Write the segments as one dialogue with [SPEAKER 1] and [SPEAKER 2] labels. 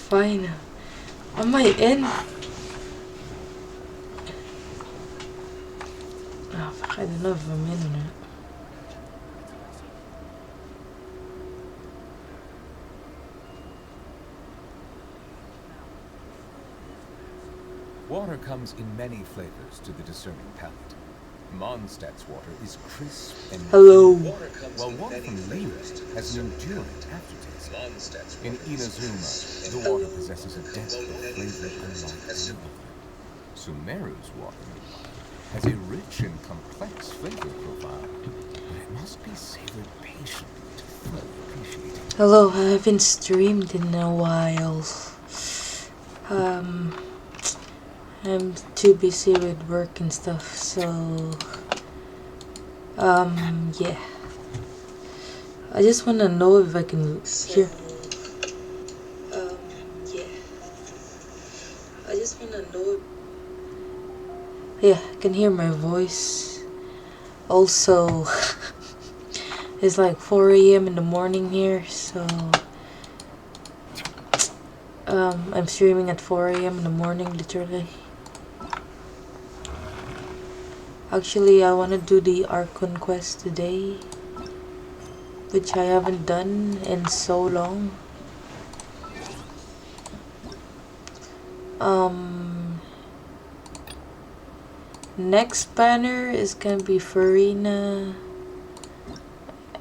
[SPEAKER 1] fine. Am I in? Oh, fuck, I don't know if I'm in or not.
[SPEAKER 2] Water comes in many flavors to the discerning palate. Mondstadt's water is crisp and
[SPEAKER 1] Hello.
[SPEAKER 2] while water from Lima has an enduring aftertaste. In Inazuma, the water possesses a depth of flavor unlike any other. Sumeru's water, meanwhile, has a rich and complex flavor profile, but it must be savored patiently to fully appreciate it.
[SPEAKER 1] Hello, I haven't streamed in a while. I'm too busy with work and stuff, so yeah. I just wanna know if I can hear. Yeah. I just wanna know. Yeah, I can hear my voice. Also, it's like 4 a.m. in the morning here, so I'm streaming at 4 a.m. in the morning, literally. Actually, I want to do the Archon Quest today, which I haven't done in so long. Next banner is gonna be Farina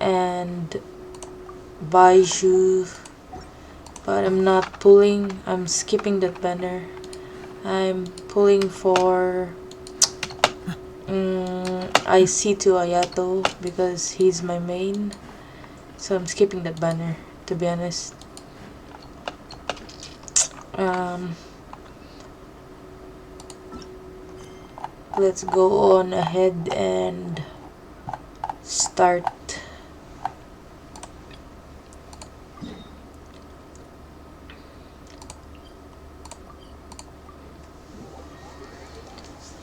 [SPEAKER 1] and Baiju, but I'm skipping that banner. I'm pulling for IC to Ayato because he's my main, so I'm skipping that banner, to be honest. Let's go on ahead and start.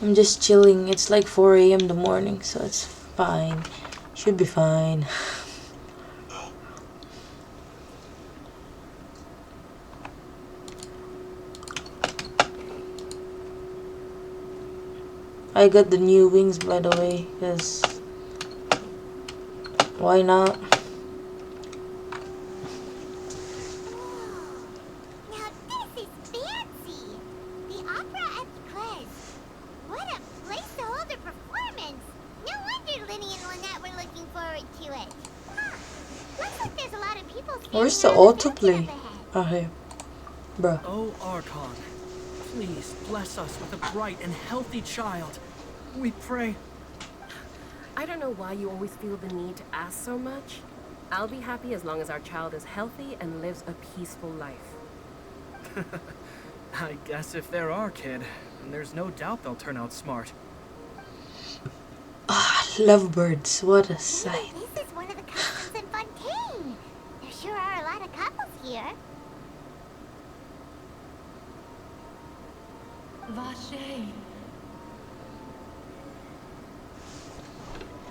[SPEAKER 1] I'm just chilling. It's like 4 a.m. in the morning, so it's fine. Should be fine. I got the new wings, by the way, because why not?
[SPEAKER 3] Now this is fancy! The opera at the Quest. What a place to hold a performance! No wonder Linny and Lynette were looking forward to it. Huh. Looks like there's a lot of people standing
[SPEAKER 1] Where's the
[SPEAKER 3] around the
[SPEAKER 1] autoplay?
[SPEAKER 3] fountain up ahead.
[SPEAKER 1] Oh, here. Bruh.
[SPEAKER 4] Oh, Archon, please bless us with a bright and healthy child. We pray.
[SPEAKER 5] I don't know why you always feel the need to ask so much. I'll be happy as long as our child is healthy and lives a peaceful life.
[SPEAKER 4] I guess if they're our kid, then there's no doubt they'll turn out smart.
[SPEAKER 1] Ah, lovebirds. What a sight.
[SPEAKER 3] Maybe this is one of the customs in Fontaine. There sure are a lot of couples here.
[SPEAKER 6] Vache.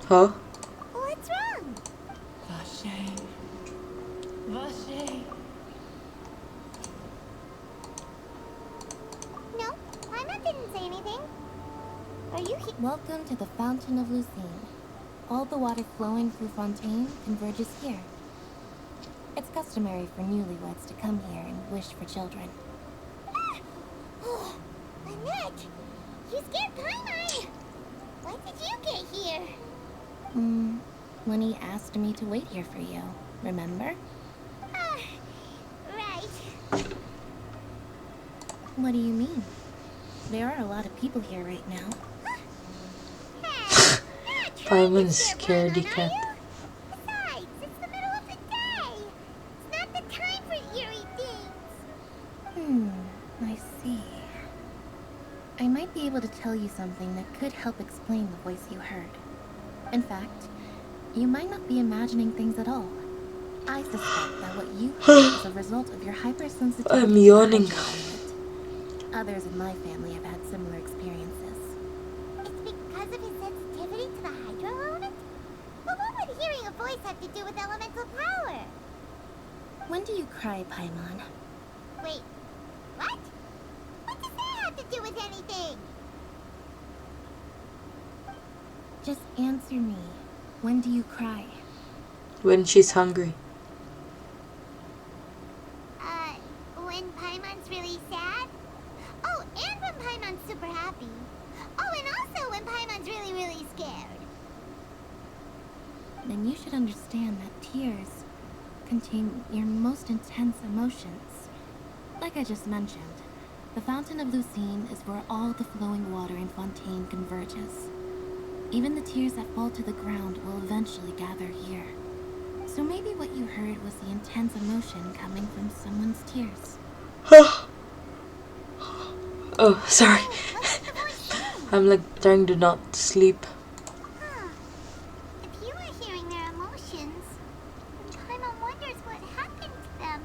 [SPEAKER 1] Huh?
[SPEAKER 3] What's wrong?
[SPEAKER 6] Vache. Vache.
[SPEAKER 3] No, Paimon didn't say anything. Are you here?
[SPEAKER 7] Welcome to the Fountain of Lucine. All the water flowing through Fontaine converges here. It's customary for newlyweds to come here and wish for children.
[SPEAKER 3] Oh, Lynette! You scared Paimon! When did you get here?
[SPEAKER 7] Lenny asked me to wait here for you, remember?
[SPEAKER 3] Right.
[SPEAKER 7] What do you mean? There are a lot of people here right now.
[SPEAKER 3] Hey, not trying to
[SPEAKER 1] Paimon's
[SPEAKER 3] scare
[SPEAKER 1] scaredy
[SPEAKER 3] Paimon,
[SPEAKER 1] cat.
[SPEAKER 3] are you? Besides, it's the middle of the day. It's not the time for eerie things.
[SPEAKER 7] I see. I might be able to tell you something that could help explain the voice you heard. In fact, you might not be imagining things at all. I suspect that what you heard is a result of your hypersensitivity.
[SPEAKER 1] I'm
[SPEAKER 7] to
[SPEAKER 1] yawning.
[SPEAKER 7] the hydraelement. Others in my family have had similar experiences.
[SPEAKER 3] It's because of his sensitivity to the hydro element? But what would hearing a voice have to do with elemental power?
[SPEAKER 7] When do you cry, Paimon?
[SPEAKER 3] Wait, What? What does that have to do with anything?
[SPEAKER 7] Just answer me. When do you cry?
[SPEAKER 1] When she's hungry.
[SPEAKER 3] When Paimon's really sad? Oh, and when Paimon's super happy. Oh, and also when Paimon's really, really scared.
[SPEAKER 7] Then you should understand that tears contain your most intense emotions. Like I just mentioned, the Fountain of Lucine is where all the flowing water in Fontaine converges. Even the tears that fall to the ground will eventually gather here. So maybe what you heard was the intense emotion coming from someone's tears.
[SPEAKER 1] Oh, sorry.
[SPEAKER 3] What's the voice saying?
[SPEAKER 1] I'm like trying to not sleep.
[SPEAKER 3] Huh. If you were hearing their emotions, then Paimon wonders what happened to them.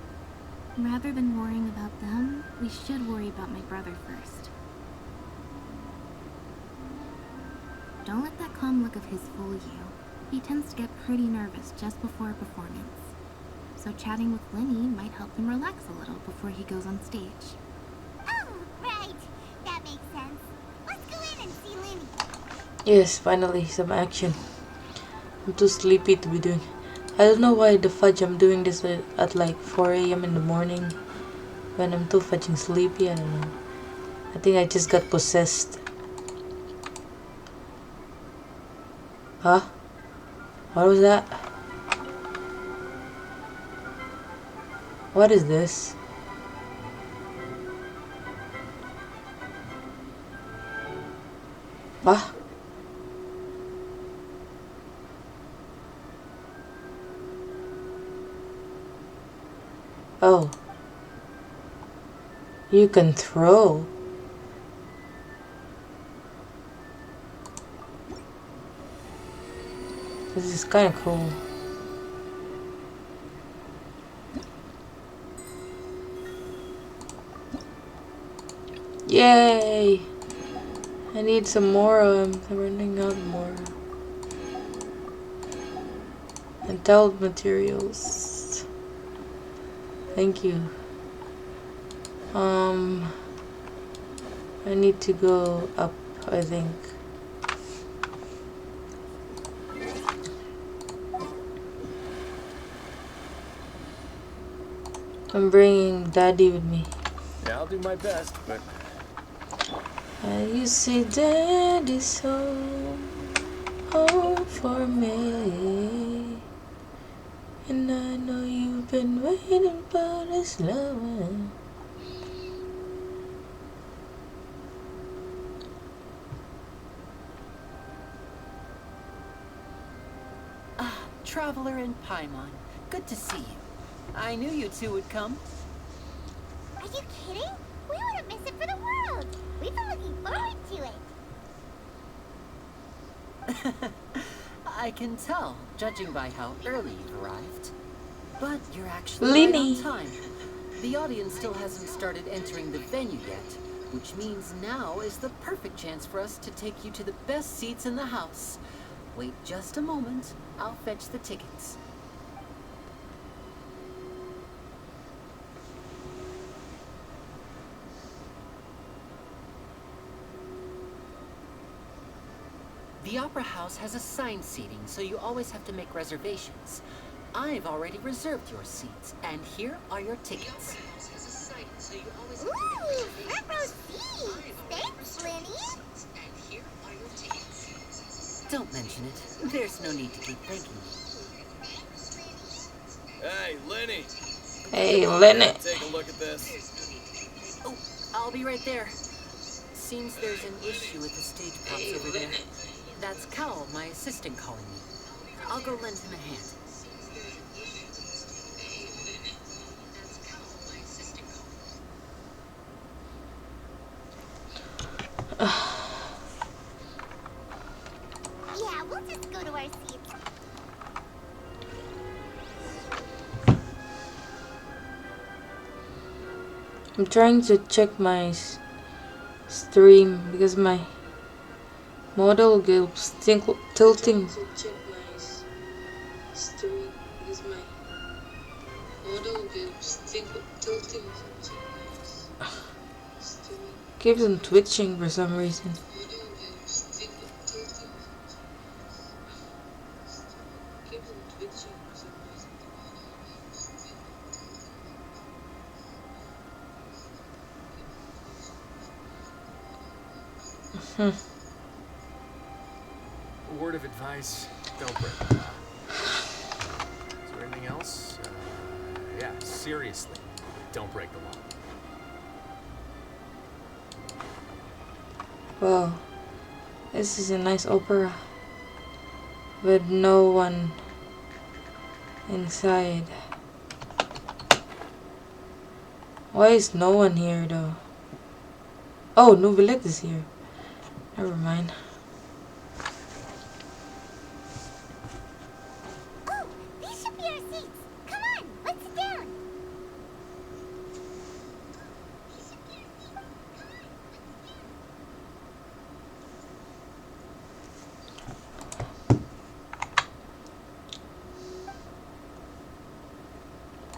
[SPEAKER 7] Rather than worrying about them, we should worry about my brother first. Don't let that calm look of his fool you. He tends to get pretty nervous just before a performance. So chatting with Linny might help him relax a little before he goes on stage.
[SPEAKER 3] Oh, right. That makes sense. Let's go in and see Linny.
[SPEAKER 1] Yes, finally, some action. I'm too sleepy to be doing. I don't know why the fudge I'm doing this at like 4 a.m. in the morning when I'm too fudging sleepy. I don't know. I think I just got possessed. Huh? What was that? What is this? What? Oh. You can throw. This is kind of cool. Yay! I need some more. I'm running out more. And talent materials. Thank you. I need to go up, I think. I'm bringing Daddy with me.
[SPEAKER 2] Yeah, I'll do my best, but
[SPEAKER 1] You say Daddy's home, home for me. And I know you've been waiting for this long.
[SPEAKER 8] Traveler and Paimon, good to see you. I knew you two would come.
[SPEAKER 3] Are you kidding? We wouldn't miss it for the world. We've been looking forward to it.
[SPEAKER 8] I can tell, judging by how early you've arrived. But you're actually
[SPEAKER 1] Linny.
[SPEAKER 8] right on time. The audience still hasn't started entering the venue yet, which means now is the perfect chance for us to take you to the best seats in the house. Wait just a moment. I'll fetch the tickets. The Opera House has assigned seating, so you always have to make reservations. I've already reserved your seats, and here are your tickets.
[SPEAKER 3] Ooh, front row seats. Thanks, Linny.
[SPEAKER 8] Don't mention it. There's no need to keep thanking me.
[SPEAKER 9] Hey, Lenny.
[SPEAKER 1] Hey, Lenny.
[SPEAKER 9] Take a look at this.
[SPEAKER 8] Oh, I'll be right there. Seems there's an issue with the stage props over there. That's Cal, my assistant, calling me. I'll go lend him a hand.
[SPEAKER 3] Yeah, we'll just go to our seats.
[SPEAKER 1] I'm trying to check my stream because my model keeps tilting. Keeps on twitching for some reason.
[SPEAKER 10] A word of advice, don't break the law. Is there anything else? Yeah, seriously, don't break the law.
[SPEAKER 1] Wow, this is a nice opera with no one inside. Why is no one here though? Oh, Novelette is here. Never mind.
[SPEAKER 3] Oh, these should be our seats. Come on, let's sit down.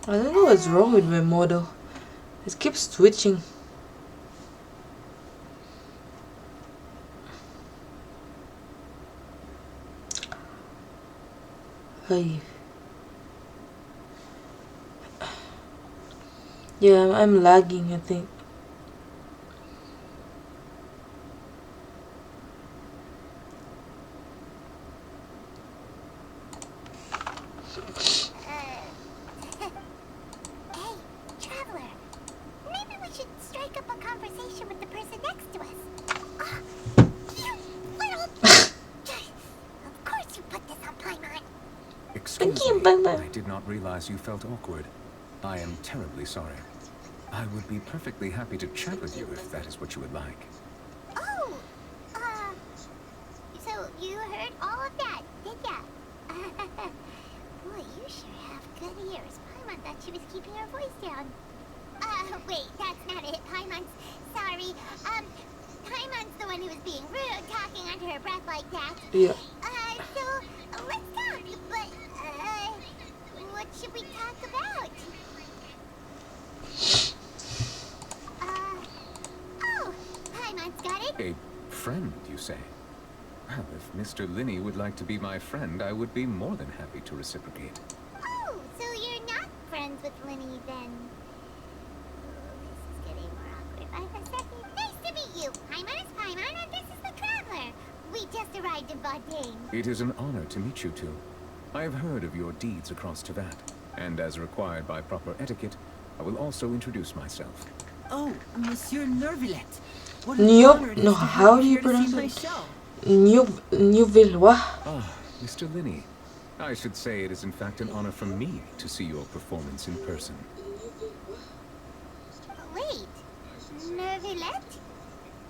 [SPEAKER 1] I don't know what's wrong with my model. It keeps twitching. Hey. Yeah, I'm lagging, I think.
[SPEAKER 3] Hey, traveler. Maybe we should strike up a conversation with the person next to us. You little... Of course you put this on Paimon.
[SPEAKER 2] Excuse
[SPEAKER 1] Thank you,
[SPEAKER 2] me,
[SPEAKER 1] Baba.
[SPEAKER 2] I did not realize you felt awkward. I am terribly sorry. I would be perfectly happy to chat with you if that is what you would like.
[SPEAKER 3] Oh, so you heard all of that, did ya? Boy, you sure have good ears. Paimon thought she was keeping her voice down. Wait, that's not it. Paimon's sorry. Paimon's the one who was being rude, talking under her breath like that.
[SPEAKER 1] Yeah.
[SPEAKER 3] So, let's talk, but, what should we talk about? Oh, Paimon's got it.
[SPEAKER 2] A friend, you say? Well, if Mr. Linney would like to be my friend, I would be more than happy to reciprocate.
[SPEAKER 3] Oh, so you're not friends with Linney then? Oh, this is getting more awkward by the second. Nice to meet you. Paimon is Paimon, and this is the Traveler. We just arrived in Fontaine.
[SPEAKER 2] It is an honor to meet you two. I have heard of your deeds across Tevat, and as required by proper etiquette, I will also introduce myself.
[SPEAKER 8] Oh, Monsieur Nervillet. What an
[SPEAKER 1] Nope.
[SPEAKER 8] honor it is
[SPEAKER 1] No,
[SPEAKER 8] to have
[SPEAKER 1] how do you
[SPEAKER 8] here to see
[SPEAKER 1] pronounce
[SPEAKER 8] my
[SPEAKER 1] it?
[SPEAKER 8] show.
[SPEAKER 1] Nouvelle.
[SPEAKER 2] Ah, Mr. Linney. I should say it is in fact an honor for me to see your performance in person.
[SPEAKER 3] Wait, Nervillet?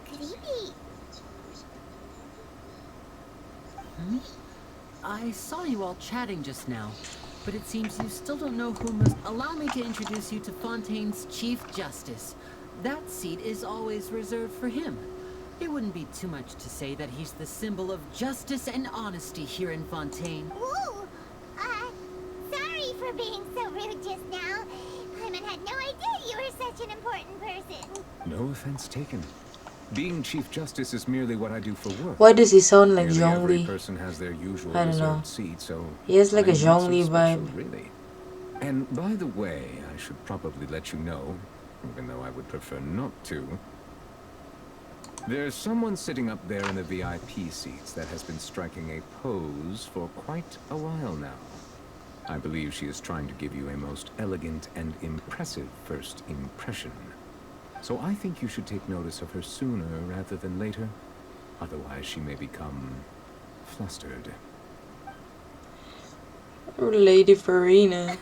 [SPEAKER 3] Could he be?
[SPEAKER 8] I saw you all chatting just now, but it seems you still don't know who must... Allow me to introduce you to Fontaine's Chief Justice. That seat is always reserved for him. It wouldn't be too much to say that he's the symbol of justice and honesty here in Fontaine.
[SPEAKER 3] Whoa! Sorry for being so rude just now. Paimon had no idea you were such an important person.
[SPEAKER 2] No offense taken. Being Chief Justice is merely what I do for work.
[SPEAKER 1] Why does he sound like
[SPEAKER 2] Nearly every
[SPEAKER 1] Zhongli?
[SPEAKER 2] person has their usual
[SPEAKER 1] I don't know.
[SPEAKER 2] reserved seat, so
[SPEAKER 1] He has like a
[SPEAKER 2] I'm not so
[SPEAKER 1] Zhongli
[SPEAKER 2] special,
[SPEAKER 1] vibe.
[SPEAKER 2] really. And by the way, I should probably let you know, even though I would prefer not to. There's someone sitting up there in the VIP seats that has been striking a pose for quite a while now. I believe she is trying to give you a most elegant and impressive first impression. So I think you should take notice of her sooner rather than later. Otherwise she may become flustered.
[SPEAKER 1] Lady Farina.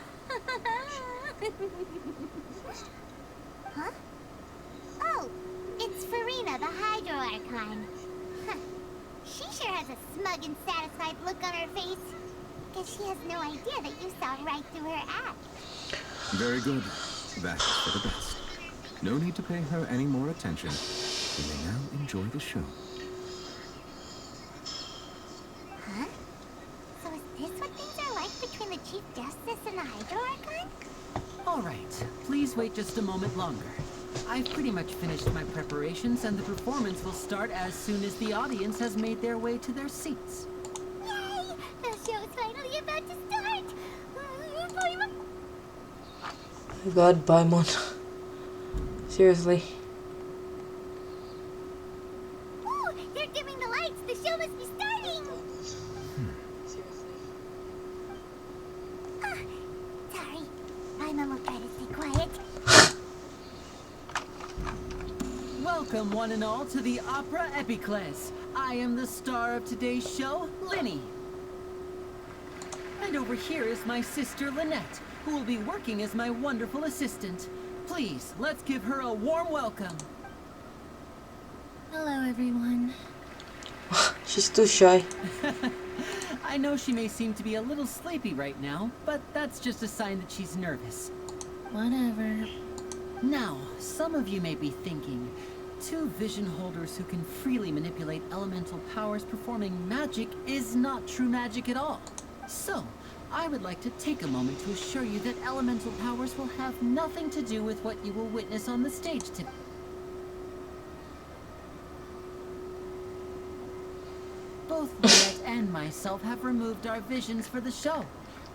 [SPEAKER 3] Huh? Oh, it's Farina, the Hydro Archon. She sure has a smug and satisfied look on her face. Guess she has no idea that you saw right through her act.
[SPEAKER 2] Very good. That is for the best. No need to pay her any more attention. You may now enjoy the show.
[SPEAKER 3] Huh? So is this what things are like between the Chief Justice and the Hydro Archon?
[SPEAKER 8] All right, please wait just a moment longer. I've pretty much finished my preparations, and the performance will start as soon as the audience has made their way to their seats.
[SPEAKER 3] Yay! The show is finally about to start!
[SPEAKER 1] My god, Paimon. Seriously.
[SPEAKER 3] Oh, they're dimming the lights! The show must be starting! Sorry. My mom will try to stay quiet.
[SPEAKER 8] Welcome, one and all, to the Opera Epiclese. I am the star of today's show, Linny. And over here is my sister, Lynette, who will be working as my wonderful assistant. Please, let's give her a warm welcome.
[SPEAKER 7] Hello, everyone.
[SPEAKER 1] She's too shy.
[SPEAKER 8] I know she may seem to be a little sleepy right now, but that's just a sign that she's nervous.
[SPEAKER 7] Whatever.
[SPEAKER 8] Now, some of you may be thinking, two vision holders who can freely manipulate elemental powers performing magic is not true magic at all. So, I would like to take a moment to assure you that elemental powers will have nothing to do with what you will witness on the stage today. Both Lynette and myself have removed our visions for the show.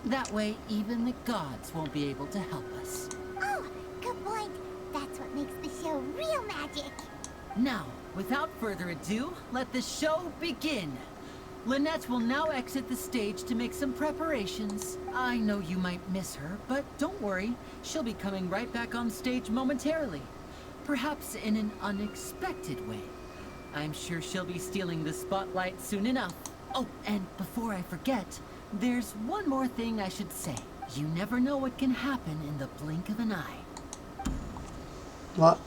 [SPEAKER 8] That way, even the gods won't be able to help us.
[SPEAKER 3] Oh, good point. That's what makes the show real magic.
[SPEAKER 8] Now, without further ado, let the show begin. Lynette will now exit the stage to make some preparations. I know you might miss her, but don't worry. She'll be coming right back on stage momentarily. Perhaps in an unexpected way. I'm sure she'll be stealing the spotlight soon enough. Oh, and before I forget, there's one more thing I should say. You never know what can happen in the blink of an eye.
[SPEAKER 1] What?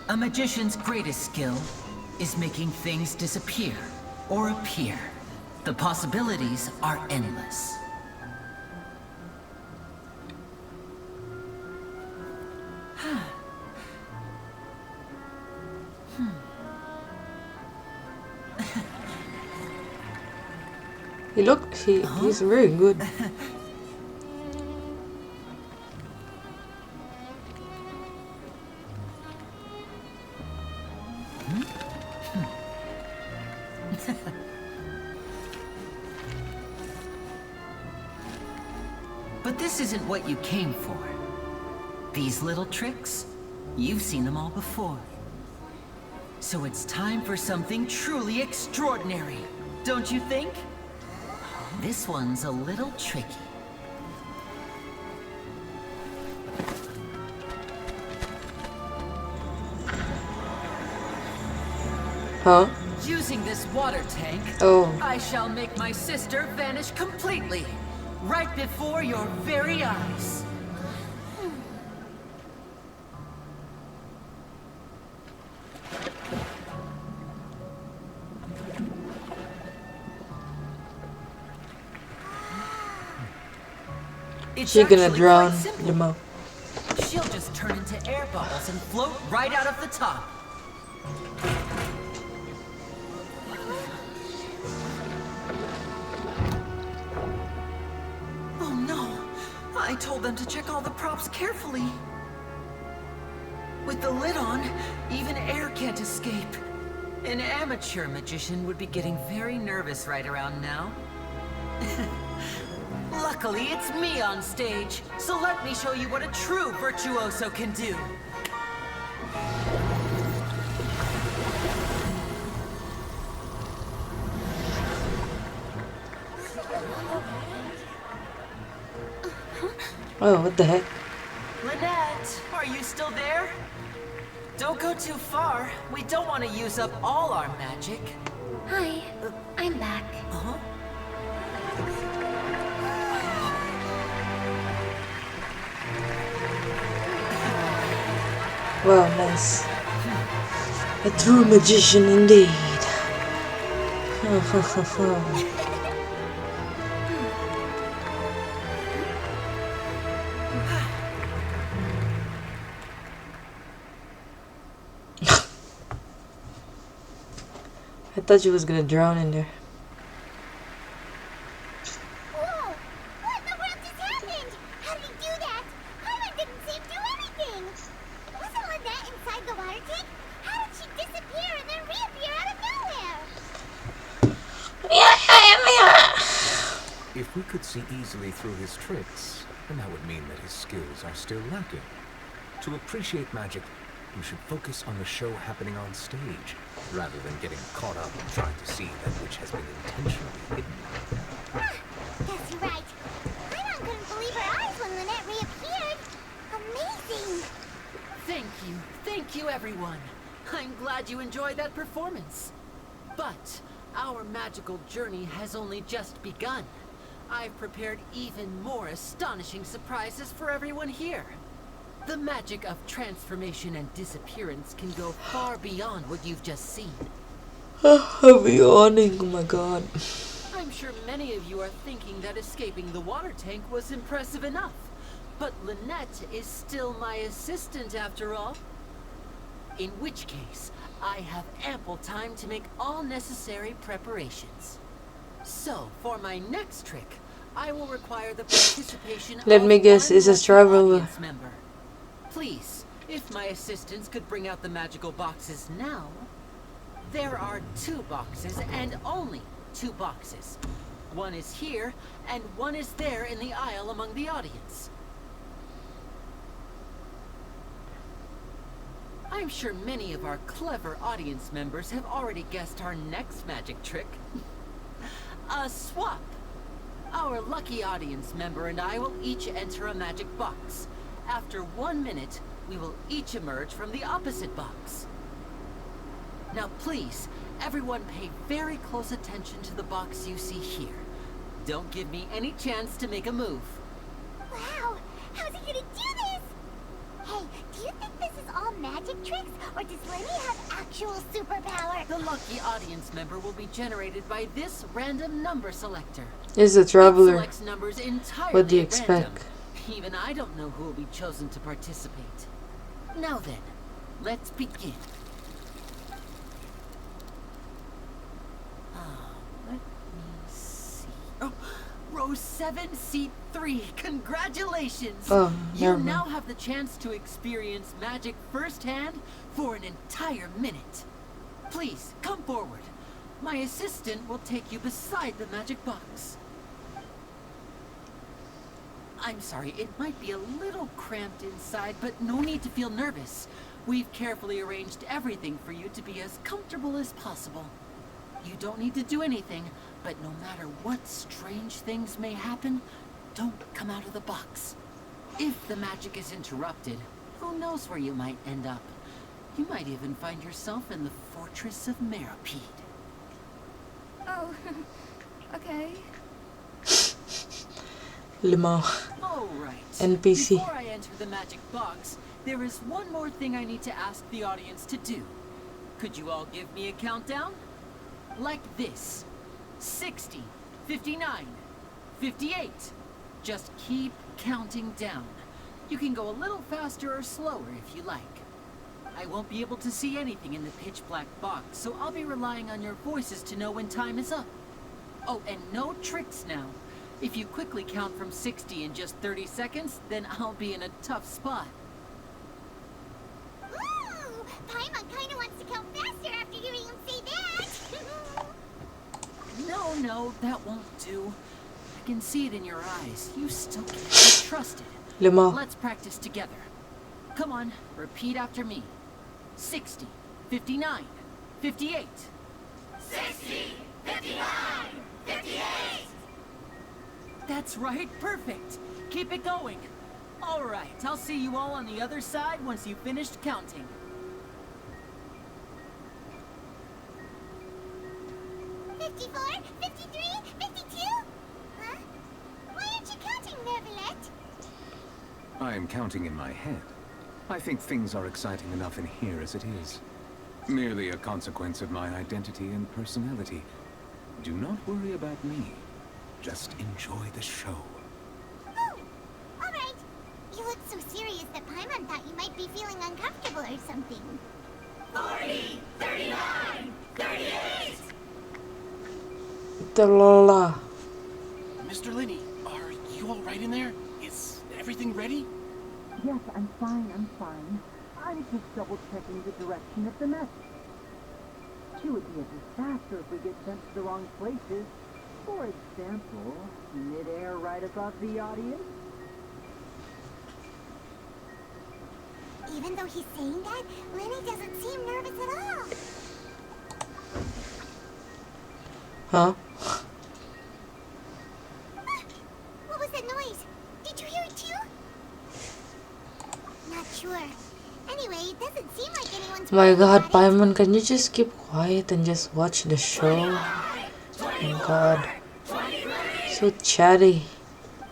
[SPEAKER 8] A magician's greatest skill is making things disappear or appear. The possibilities are endless.
[SPEAKER 1] He's very good.
[SPEAKER 8] But this isn't what you came for. These little tricks, you've seen them all before. So it's time for something truly extraordinary, don't you think? This one's a little tricky.
[SPEAKER 1] Huh?
[SPEAKER 8] Using this water tank, I shall make my sister vanish completely, right before your very eyes.
[SPEAKER 1] She's gonna drown the mouth.
[SPEAKER 8] She'll just turn into air bubbles and float right out of the top. Oh no! I told them to check all the props carefully. With the lid on, even air can't escape. An amateur magician would be getting very nervous right around now. Luckily, it's me on stage, so let me show you what a true virtuoso can do.
[SPEAKER 1] Oh, what the heck?
[SPEAKER 8] Lynette, are you still there? Don't go too far. We don't want to use up all our magic.
[SPEAKER 7] Hi, I'm back.
[SPEAKER 8] Uh-huh.
[SPEAKER 1] Wow, nice. A true magician indeed. I thought she was gonna drown in there.
[SPEAKER 3] Whoa! What in the world just happened? How did he do that? Paimon didn't seem to do anything.
[SPEAKER 2] If we could see easily through his tricks, then that would mean that his skills are still lacking. To appreciate magic, you should focus on the show happening on stage, rather than getting caught up in trying to see that which has been intentionally hidden.
[SPEAKER 3] Guess you're right. Paimon couldn't believe her eyes when Lynette reappeared. Amazing!
[SPEAKER 8] Thank you everyone. I'm glad you enjoyed that performance. But our magical journey has only just begun. I've prepared even more astonishing surprises for everyone here. The magic of transformation and disappearance can go far beyond what you've just seen.
[SPEAKER 1] I'm yawning, oh my god.
[SPEAKER 8] I'm sure many of you are thinking that escaping the water tank was impressive enough. But Lynette is still my assistant after all. In which case, I have ample time to make all necessary preparations. So, for my next trick, I will require the participation
[SPEAKER 1] Let
[SPEAKER 8] of
[SPEAKER 1] me guess,
[SPEAKER 8] one
[SPEAKER 1] it's a
[SPEAKER 8] lucky
[SPEAKER 1] traveler.
[SPEAKER 8] audience member. Please, if my assistants could bring out the magical boxes now. There are 2 boxes and only 2 boxes. One is here and one is there in the aisle among the audience. I'm sure many of our clever audience members have already guessed our next magic trick. A swap. Our lucky audience member and I will each enter a magic box. After 1 minute, we will each emerge from the opposite box. Now please, everyone pay very close attention to the box you see here. Don't give me any chance to make a move.
[SPEAKER 3] Wow! How's he gonna do this? Hey, do you think this is all magic tricks, or does Lenny have actual superpower?
[SPEAKER 8] The lucky audience member will be generated by this random number selector.
[SPEAKER 1] It's a
[SPEAKER 8] It
[SPEAKER 1] traveler.
[SPEAKER 8] selects numbers entirely
[SPEAKER 1] What do you
[SPEAKER 8] at random.
[SPEAKER 1] expect?
[SPEAKER 8] Even I don't know who will be chosen to participate. Now then, let's begin. Let me see. Oh, row 7, seat 3. Congratulations!
[SPEAKER 1] Oh,
[SPEAKER 8] You
[SPEAKER 1] never
[SPEAKER 8] now
[SPEAKER 1] mind.
[SPEAKER 8] have the chance to experience magic firsthand for an entire minute. Please, come forward. My assistant will take you beside the magic box. I'm sorry, it might be a little cramped inside, but no need to feel nervous. We've carefully arranged everything for you to be as comfortable as possible. You don't need to do anything, but no matter what strange things may happen, don't come out of the box. If the magic is interrupted, who knows where you might end up? You might even find yourself in the Fortress of Meripede.
[SPEAKER 6] Oh, okay.
[SPEAKER 1] Limo.
[SPEAKER 8] All right.
[SPEAKER 1] NPC.
[SPEAKER 8] Before I enter the magic box, there is one more thing I need to ask the audience to do. Could you all give me a countdown? Like this. 60, 59, 58. Just keep counting down. You can go a little faster or slower if you like. I won't be able to see anything in the pitch black box, so I'll be relying on your voices to know when time is up. Oh, and no tricks now. If you quickly count from 60 in just 30 seconds, then I'll be in a tough spot.
[SPEAKER 3] Ooh! Paimon kinda wants to count faster after hearing him say that!
[SPEAKER 8] No, that won't do. I can see it in your eyes. You still can't be trusted.
[SPEAKER 1] Limo.
[SPEAKER 8] Let's practice together. Come on, repeat after me. 60, 59, 58.
[SPEAKER 3] 60, 59, 58!
[SPEAKER 8] That's right, perfect. Keep it going. All right, I'll see you all on the other side once you've finished counting.
[SPEAKER 3] $54, $53, $52? Huh? Why aren't you counting, Merveillette?
[SPEAKER 2] I am counting in my head. I think things are exciting enough in here as it is. Merely a consequence of my identity and personality. Do not worry about me. Just enjoy the show.
[SPEAKER 3] Oh, all right. You look so serious that Paimon thought you might be feeling uncomfortable or something. 40, 39, 38!
[SPEAKER 1] Talala.
[SPEAKER 9] Mr. Lenny, are you all right in there? Is everything ready?
[SPEAKER 11] Yes, I'm fine. I'm just double-checking the direction of the message. It would be a disaster if we get sent to the wrong places. For example, mid-air right above the audience.
[SPEAKER 3] Even though he's saying that, Lenny doesn't seem nervous at all.
[SPEAKER 1] Huh?
[SPEAKER 3] What was that noise? Did you hear it too? Not sure. Anyway, it doesn't seem like anyone's...
[SPEAKER 1] My god, Paimon, can you just keep quiet and just watch the show? Oh my god. So chatty.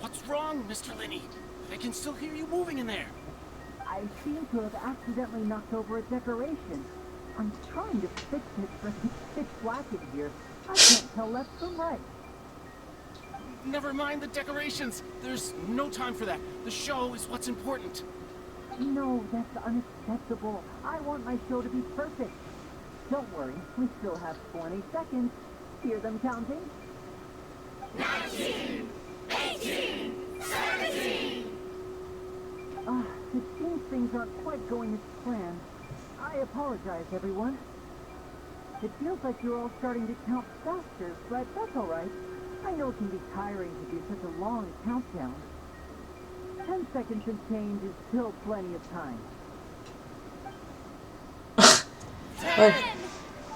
[SPEAKER 9] What's wrong, Mr. Linney? I can still hear you moving in there.
[SPEAKER 11] I seem to have accidentally knocked over a decoration. I'm trying to fix it, but it's pitch black in here. I can't tell left from right.
[SPEAKER 9] Never mind the decorations. There's no time for that. The show is what's important.
[SPEAKER 11] No, that's unacceptable. I want my show to be perfect. Don't worry, we still have 20 seconds. Hear them counting?
[SPEAKER 3] 19, 18, 17.
[SPEAKER 11] It seems things aren't quite going as planned. I apologize, everyone. It feels like you're all starting to count faster, but that's all right. I know it can be tiring to do such a long countdown. 10 seconds and change is still plenty of time.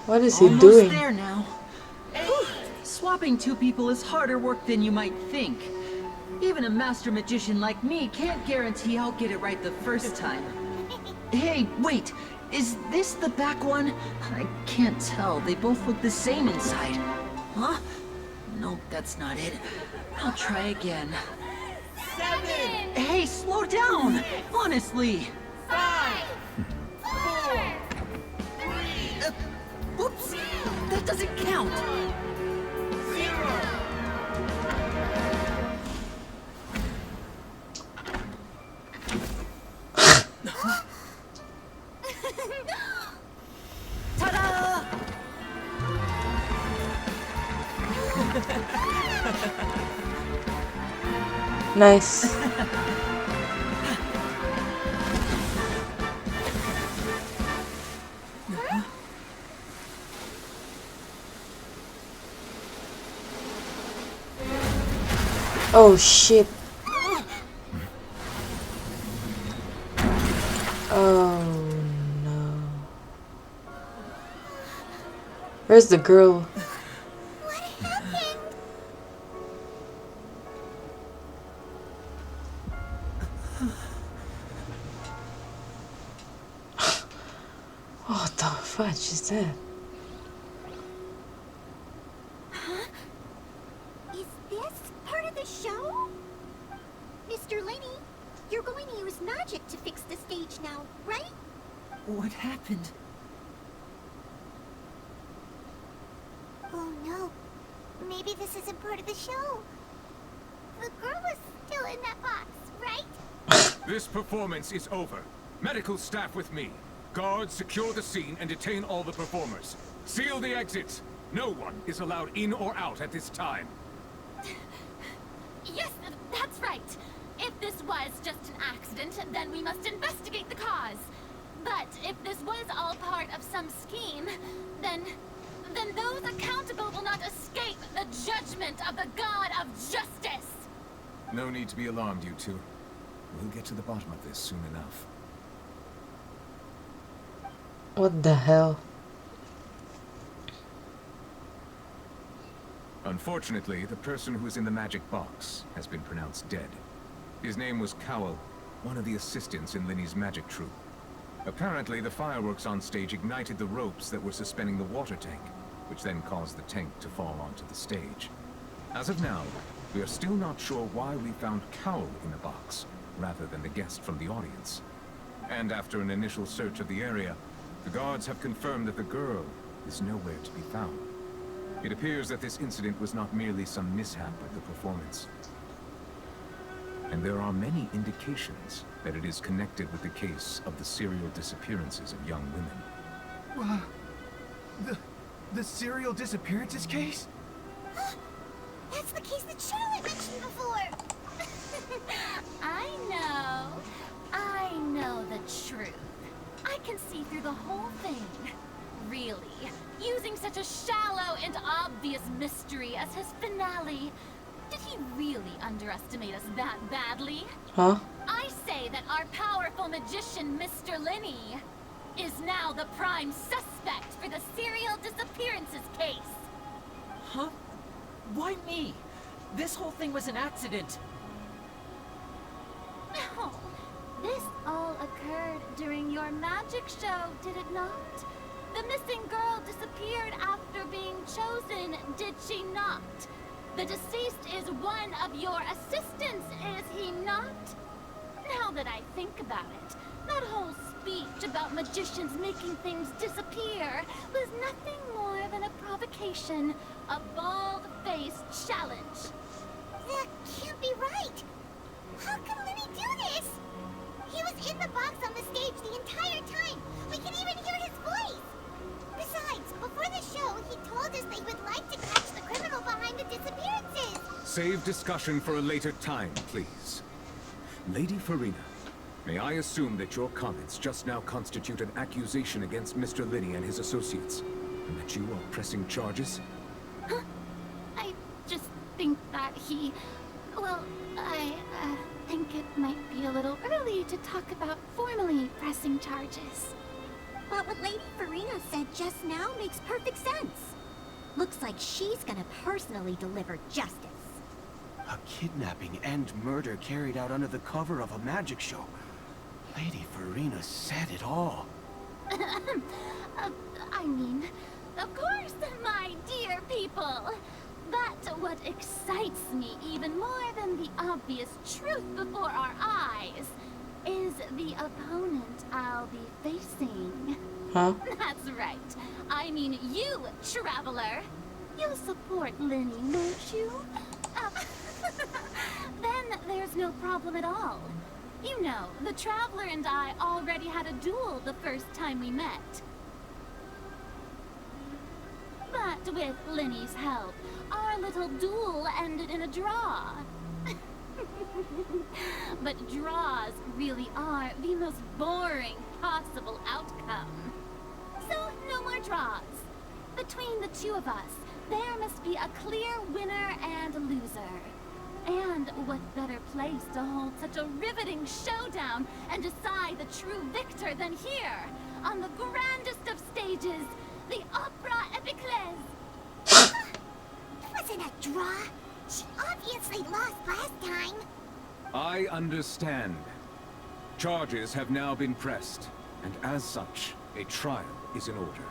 [SPEAKER 1] What is he
[SPEAKER 8] Almost
[SPEAKER 1] doing?
[SPEAKER 8] there now. Whew. Swapping two people is harder work than you might think. Even a master magician like me can't guarantee I'll get it right the first time. Hey, wait. Is this the back one? I can't tell. They both look the same inside. Huh? Nope, that's not it. I'll try again.
[SPEAKER 3] 7.
[SPEAKER 8] Hey, slow down! Honestly.
[SPEAKER 3] 5. 4. 3.
[SPEAKER 8] Whoops! That doesn't count!
[SPEAKER 3] 0.
[SPEAKER 8] Ta-da!
[SPEAKER 1] Nice. Oh shit. Oh no. Where's the girl?
[SPEAKER 3] What happened?
[SPEAKER 1] What the fudge is that?
[SPEAKER 3] Huh? Is this part of the show? Mr. Linney, you're going to use magic to fix the stage now, right?
[SPEAKER 8] What happened?
[SPEAKER 3] Oh no. Maybe this isn't part of the show. The girl was still in that box, right?
[SPEAKER 2] This performance is over. Medical staff with me. Guards, secure the scene and detain all the performers. Seal the exits. No one is allowed in or out at this time.
[SPEAKER 12] Yes, that's right. If this was just an accident, then we must investigate the cause. But if this was all part of some scheme, then those accountable will not escape the judgment of the God of Justice.
[SPEAKER 2] No need to be alarmed, you two. We'll get to the bottom of this soon enough.
[SPEAKER 1] What the hell?
[SPEAKER 2] Unfortunately, the person who is in the magic box has been pronounced dead. His name was Cowell, one of the assistants in Linney's magic troupe. Apparently, the fireworks on stage ignited the ropes that were suspending the water tank, which then caused the tank to fall onto the stage. As of now, we are still not sure why we found Cowell in the box, rather than the guest from the audience. And after an initial search of the area, the guards have confirmed that the girl is nowhere to be found. It appears that this incident was not merely some mishap with the performance. And there are many indications that it is connected with the case of the serial disappearances of young women.
[SPEAKER 10] The serial disappearances case?
[SPEAKER 3] That's the case that Charlotte mentioned before.
[SPEAKER 12] I know the truth. I can see through the whole thing. Really? Using such a shallow and obvious mystery as his finale. Did he really underestimate us that badly?
[SPEAKER 1] Huh?
[SPEAKER 12] I say that our powerful magician, Mr. Linney, is now the prime suspect for the serial disappearances case.
[SPEAKER 4] Huh? Why me? This whole thing was an accident.
[SPEAKER 12] Oh, this all occurred during your magic show, did it not? The missing girl disappeared after being chosen, did she not? The deceased is one of your assistants, is he not? Now that I think about it, that whole speech about magicians making things disappear was nothing more than a provocation, a bald-faced challenge.
[SPEAKER 3] That can't be right. How could Lenny do this? He was in the box on the stage the entire time. We can even hear his voice. Besides, before the show, he told us they would like to catch the criminal behind the disappearances.
[SPEAKER 2] Save discussion for a later time, please. Lady Farina, may I assume that your comments just now constitute an accusation against Mr. Linney and his associates, and that you are pressing charges?
[SPEAKER 12] Huh? I just think that he... Well, I think it might be a little early to talk about formally pressing charges.
[SPEAKER 3] But what Lady Farina said just now makes perfect sense. Looks like she's gonna personally deliver justice.
[SPEAKER 9] A kidnapping and murder carried out under the cover of a magic show. Lady Farina said it all.
[SPEAKER 12] I mean, of course, my dear people. But what excites me even more than the obvious truth before our eyes is the opponent I'll be facing.
[SPEAKER 1] Huh?
[SPEAKER 12] That's right. I mean you, Traveler. You'll support Lenny, won't you? Then there's no problem at all. You know, the Traveler and I already had a duel the first time we met. But with Lenny's help, our little duel ended in a draw. But draws really are the most boring possible outcome. So, no more draws. Between the two of us, there must be a clear winner and loser. And what better place to hold such a riveting showdown and decide the true victor than here, on the grandest of stages, the Opera Epiclese.
[SPEAKER 3] It wasn't a draw. She obviously lost last time.
[SPEAKER 2] I understand. Charges have now been pressed, and as such, a trial is in order.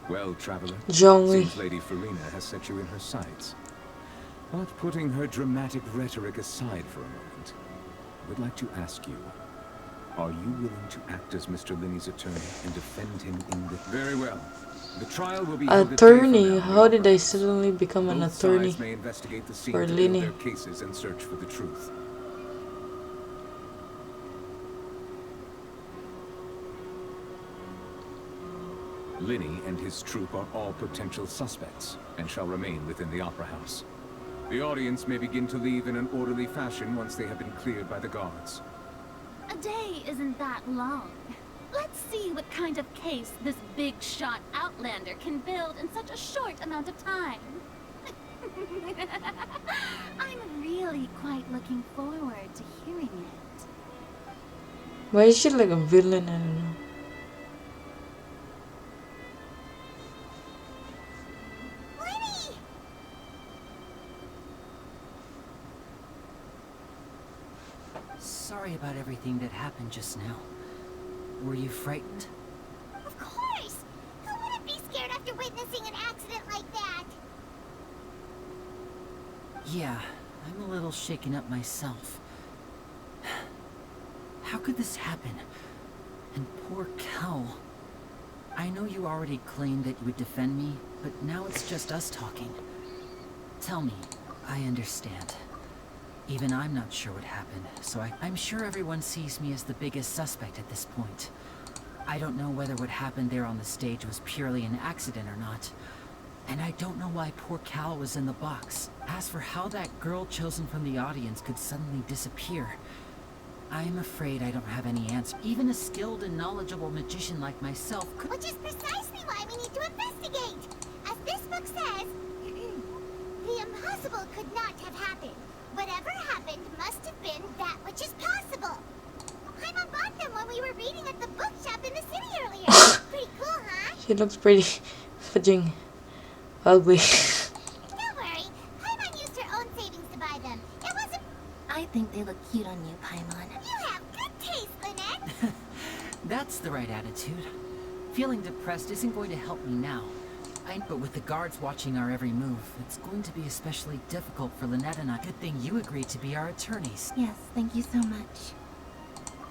[SPEAKER 2] Well, Traveler, seems Lady Farina has set you in her sights. But putting her dramatic rhetoric aside for a moment, I would like to ask you, are you willing to act as Mr. Linney's attorney and defend him in the... Very well. The trial will be
[SPEAKER 1] attorney? How did I suddenly become an attorney
[SPEAKER 2] may investigate the scene
[SPEAKER 1] for
[SPEAKER 2] to
[SPEAKER 1] Linney?
[SPEAKER 2] build their cases and search for the truth. Linney and his troupe are all potential suspects and shall remain within the Opera House. The audience may begin to leave in an orderly fashion once they have been cleared by the guards.
[SPEAKER 12] A day isn't that long. Let's see what kind of case this big-shot Outlander can build in such a short amount of time. I'm really quite looking forward to hearing it.
[SPEAKER 1] Why is she like a villain? I don't know.
[SPEAKER 8] Sorry about everything that happened just now. Were you frightened?
[SPEAKER 3] Of course! Who wouldn't be scared after witnessing an accident like that?
[SPEAKER 8] Yeah, I'm a little shaken up myself. How could this happen? And poor Cal. I know you already claimed that you would defend me, but now it's just us talking. Tell me, I understand. Even I'm not sure what happened, so I'm sure everyone sees me as the biggest suspect at this point. I don't know whether what happened there on the stage was purely an accident or not. And I don't know why poor Cal was in the box. As for how that girl chosen from the audience could suddenly disappear, I'm afraid I don't have any answer. Even a skilled and knowledgeable magician like myself could...
[SPEAKER 3] Which is precisely why we need to investigate. As this book says, the impossible could not have happened. Whatever happened must have been that which is possible. Paimon bought them when we were reading at the bookshop in the city earlier. Pretty cool, huh?
[SPEAKER 1] She looks pretty fudging ugly.
[SPEAKER 3] Don't worry. Paimon used her own savings to buy them. It wasn't...
[SPEAKER 7] I think they look cute on you, Paimon.
[SPEAKER 3] You have good taste, Lynette.
[SPEAKER 8] That's the right attitude. Feeling depressed isn't going to help me now. But with the guards watching our every move, it's going to be especially difficult for Lynette and I. Good thing you agreed to be our attorneys.
[SPEAKER 7] Yes, thank you so much.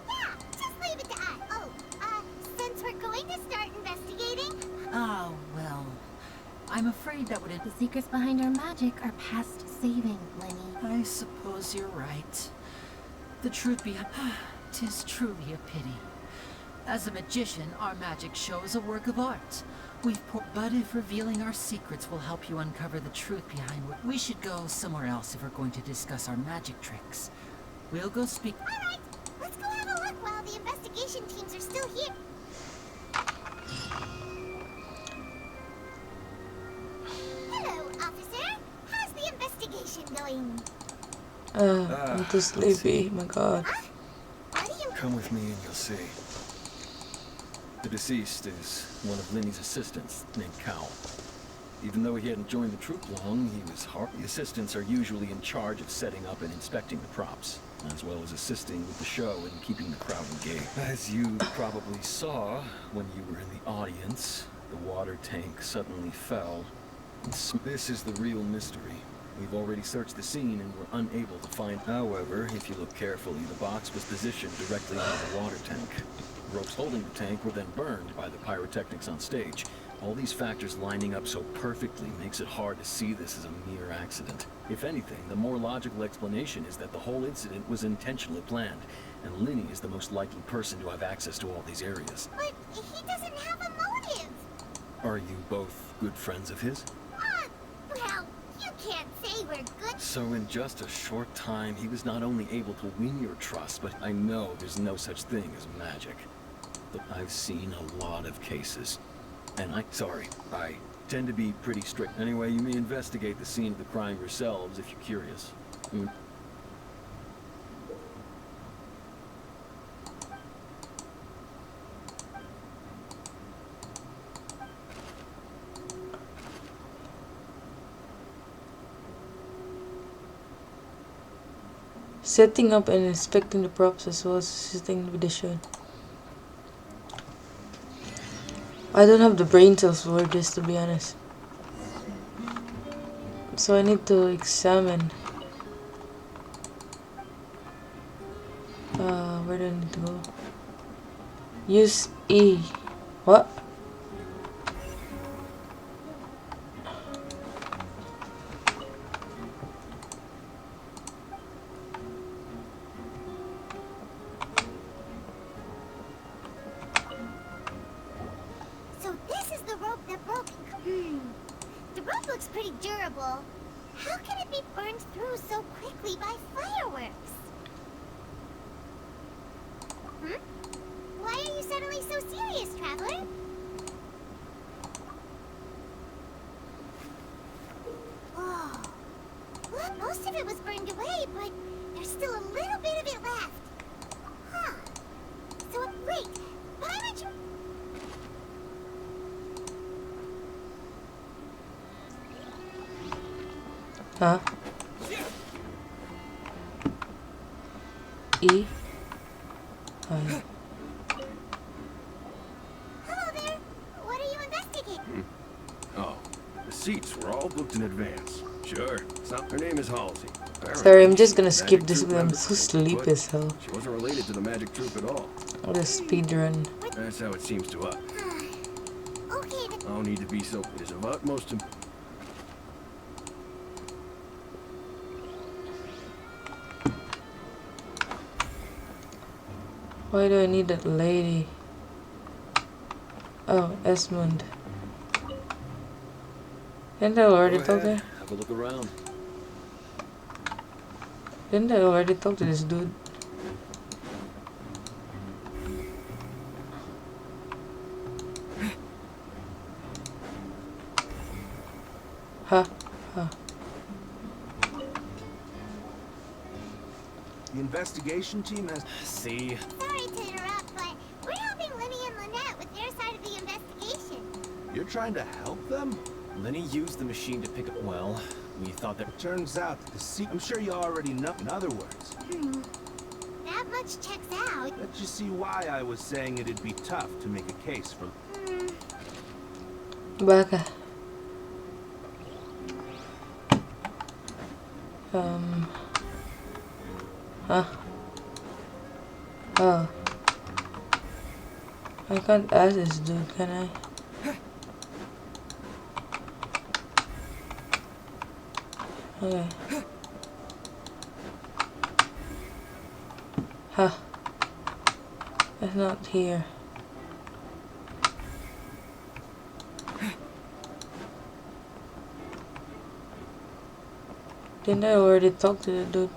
[SPEAKER 3] Yeah, just leave it to us. Oh, since we're going to start investigating...
[SPEAKER 8] Oh, well, I'm afraid that would...
[SPEAKER 7] The secrets behind our magic are past saving, Lenny.
[SPEAKER 8] I suppose you're right. The truth behind... 'Tis truly a pity. As a magician, our magic show is a work of art. But if revealing our secrets will help you uncover the truth behind what... We should go somewhere else if we're going to discuss our magic tricks. We'll go speak...
[SPEAKER 3] Alright, let's go have a look while the investigation teams are still here. Hello, officer. How's the investigation going?
[SPEAKER 1] I'm too sleepy, my god.
[SPEAKER 13] Come with me and you'll see. The deceased is one of Linny's assistants, named Cal. Even though he hadn't joined the troupe long, he was hard. The assistants are usually in charge of setting up and inspecting the props, as well as assisting with the show and keeping the crowd engaged. As you probably saw when you were in the audience, the water tank suddenly fell. This is the real mystery. We've already searched the scene and were unable to find... However, if you look carefully, the box was positioned directly under the water tank. The ropes holding the tank were then burned by the pyrotechnics on stage. All these factors lining up so perfectly makes it hard to see this as a mere accident. If anything, the more logical explanation is that the whole incident was intentionally planned, and Linny is the most likely person to have access to all these areas.
[SPEAKER 3] But he doesn't have a motive.
[SPEAKER 13] Are you both good friends of his?
[SPEAKER 3] Well, you can't say we're good.
[SPEAKER 13] So in just a short time, he was not only able to win your trust, but I know there's no such thing as magic. But I've seen a lot of cases. And I tend to be pretty strict. Anyway, you may investigate the scene of the crime yourselves if you're curious.
[SPEAKER 1] Setting up and inspecting the props as well as assisting with the show. I don't have the brain cells for this, to be honest. So I need to examine. Where do I need to go? Use E. What?
[SPEAKER 3] So this is the rope that broke. The rope looks pretty durable. How can it be burned through so quickly by fireworks? Why are you suddenly so serious, traveler? Oh. Well, most of it was burned away, but there's still a little bit of it left. Huh. So, wait. Why would you...
[SPEAKER 1] Huh? E.
[SPEAKER 3] Hello there. What are you investigating?
[SPEAKER 9] Oh, the seats were all booked in advance. Sure. Her name is Halsey.
[SPEAKER 1] Sorry, I'm just gonna skip this because I'm so sleepy as hell.
[SPEAKER 9] She wasn't related to the magic troupe at all.
[SPEAKER 1] I'll just speed run.
[SPEAKER 9] That's how it seems to us.
[SPEAKER 3] Okay.
[SPEAKER 9] No need to be so. It is of utmost importance.
[SPEAKER 1] Why do I need that lady? Oh, Esmond. Didn't I already talk to her?
[SPEAKER 13] Have a look around.
[SPEAKER 1] Didn't I already talk to this dude? Huh.
[SPEAKER 9] The investigation team has...
[SPEAKER 13] See?
[SPEAKER 3] Sorry to interrupt, but we're helping Linny and Lynette with their side of the investigation.
[SPEAKER 9] You're trying to help them?
[SPEAKER 13] Lenny used the machine to pick up... Well, we thought that...
[SPEAKER 9] Turns out the secret... I'm sure you already know. In other words...
[SPEAKER 3] That much checks out.
[SPEAKER 9] Let you see why I was saying it'd be tough to make a case for...
[SPEAKER 1] Baka. Huh? Oh. I can't ask this dude, can I? Okay. Huh. It's not here. Didn't I already talk to the dude?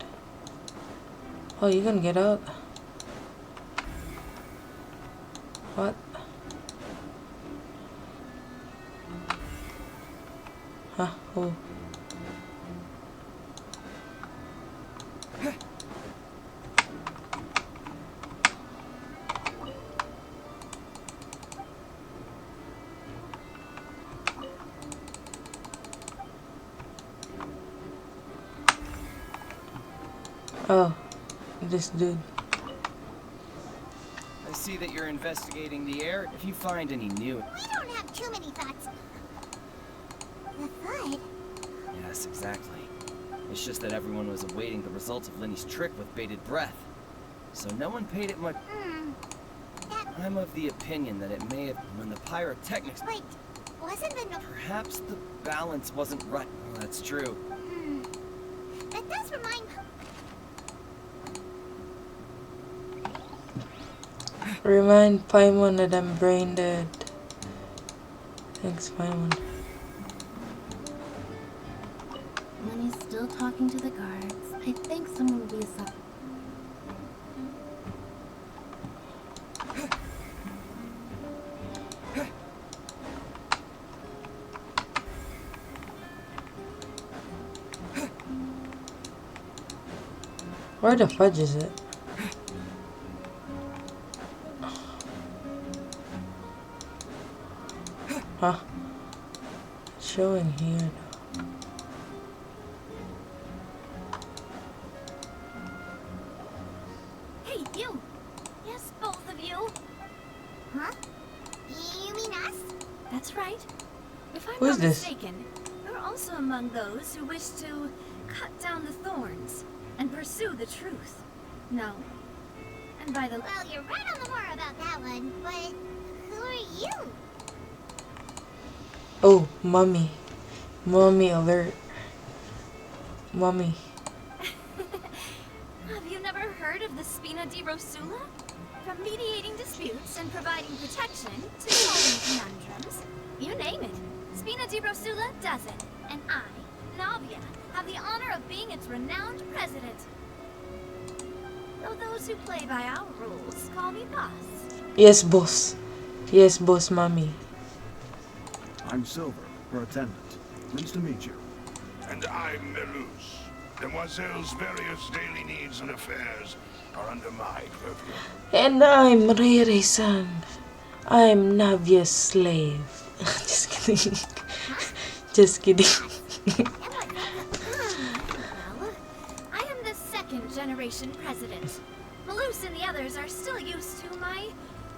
[SPEAKER 1] Oh, you can get out. What? Huh? Oh. Oh, this dude.
[SPEAKER 14] I see that you're investigating the air. If you find any new...
[SPEAKER 3] We don't have too many thoughts. The thud?
[SPEAKER 14] Yes, exactly. It's just that everyone was awaiting the results of Lenny's trick with bated breath. So no one paid it much... I'm of the opinion that it may have... When the pyrotechnics...
[SPEAKER 3] Wait, wasn't the...
[SPEAKER 14] Perhaps the balance wasn't right. Oh, that's true.
[SPEAKER 3] That does remind...
[SPEAKER 1] Remind Paimon that I'm brain dead. Thanks, Paimon.
[SPEAKER 7] Lenny's still talking to the guards. I think someone will be assigned.
[SPEAKER 1] Where the fudge is it? Huh? It's showing here though.
[SPEAKER 12] Hey, you! Yes, both of you.
[SPEAKER 3] Huh? You mean us?
[SPEAKER 12] That's right. If I'm
[SPEAKER 1] Who is
[SPEAKER 12] not
[SPEAKER 1] this?
[SPEAKER 12] mistaken, you're also among those who wish to cut down the thorns and pursue the truth. No. And by the...
[SPEAKER 3] Well, you're right on the mark about that one, but who are you?
[SPEAKER 1] Oh, mommy. Mommy alert. Mommy.
[SPEAKER 12] Have you never heard of the Spina di Rosula? From mediating disputes and providing protection to solving conundrums, you name it. Spina di Rosula does it. And I, Navia, have the honor of being its renowned president. Though those who play by our rules call me boss.
[SPEAKER 1] Yes, boss. Yes, boss, mommy.
[SPEAKER 9] I'm Silver, her attendant. Pleased to meet you.
[SPEAKER 15] And I'm Melus. Demoiselle's various daily needs and affairs are under my purview.
[SPEAKER 1] And I'm Riri-san. I'm Navia's slave. Just kidding. Just kidding.
[SPEAKER 12] Well, I am the second generation president. Malus and the others are still used to my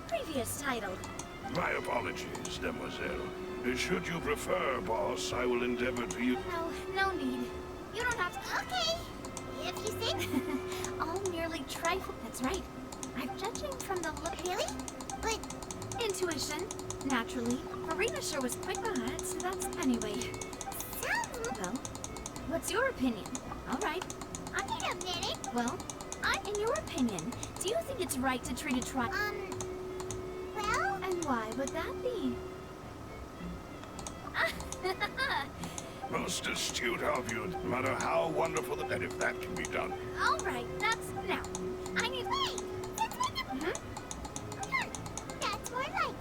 [SPEAKER 12] previous title.
[SPEAKER 15] My apologies, Demoiselle. Should you prefer, boss, I will endeavor to use...
[SPEAKER 12] No need. You don't have to...
[SPEAKER 3] Okay, if you say...
[SPEAKER 12] All merely trifle. That's right. I'm judging from the look...
[SPEAKER 3] Really? But...
[SPEAKER 12] Intuition. Naturally. Marina sure was quick on it, so that's... Anyway. Well, what's your opinion? Alright.
[SPEAKER 3] I can admit it.
[SPEAKER 12] Well, in your opinion, do you think it's right to treat a tri...
[SPEAKER 3] Well...
[SPEAKER 12] And why would that be?
[SPEAKER 15] Most astute of you, no matter how wonderful that if that can be done.
[SPEAKER 12] Alright, that's... Now, I need...
[SPEAKER 3] Wait! That's more like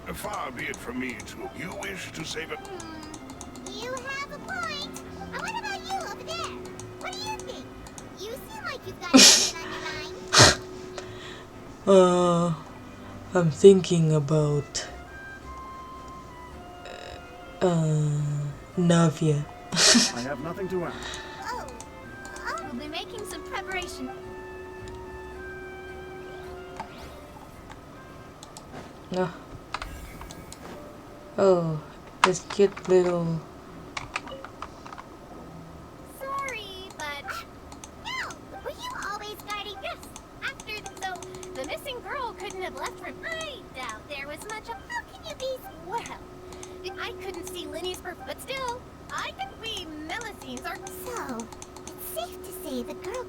[SPEAKER 3] it.
[SPEAKER 15] Far be it from me to... You wish to save it...
[SPEAKER 3] You have a point. you've got something on your mind.
[SPEAKER 1] I'm thinking about Navia.
[SPEAKER 9] I have nothing to add.
[SPEAKER 12] We'll be making some preparation.
[SPEAKER 1] No. Oh, this cute little.
[SPEAKER 12] Sorry, but
[SPEAKER 3] No, were you always guarding?
[SPEAKER 12] yes. After so the missing girl couldn't have left for. I doubt there was much of.
[SPEAKER 3] How can you be?
[SPEAKER 12] Well, I couldn't see Linny's but still, I think we Melusines are.
[SPEAKER 3] So, it's safe to say the girl.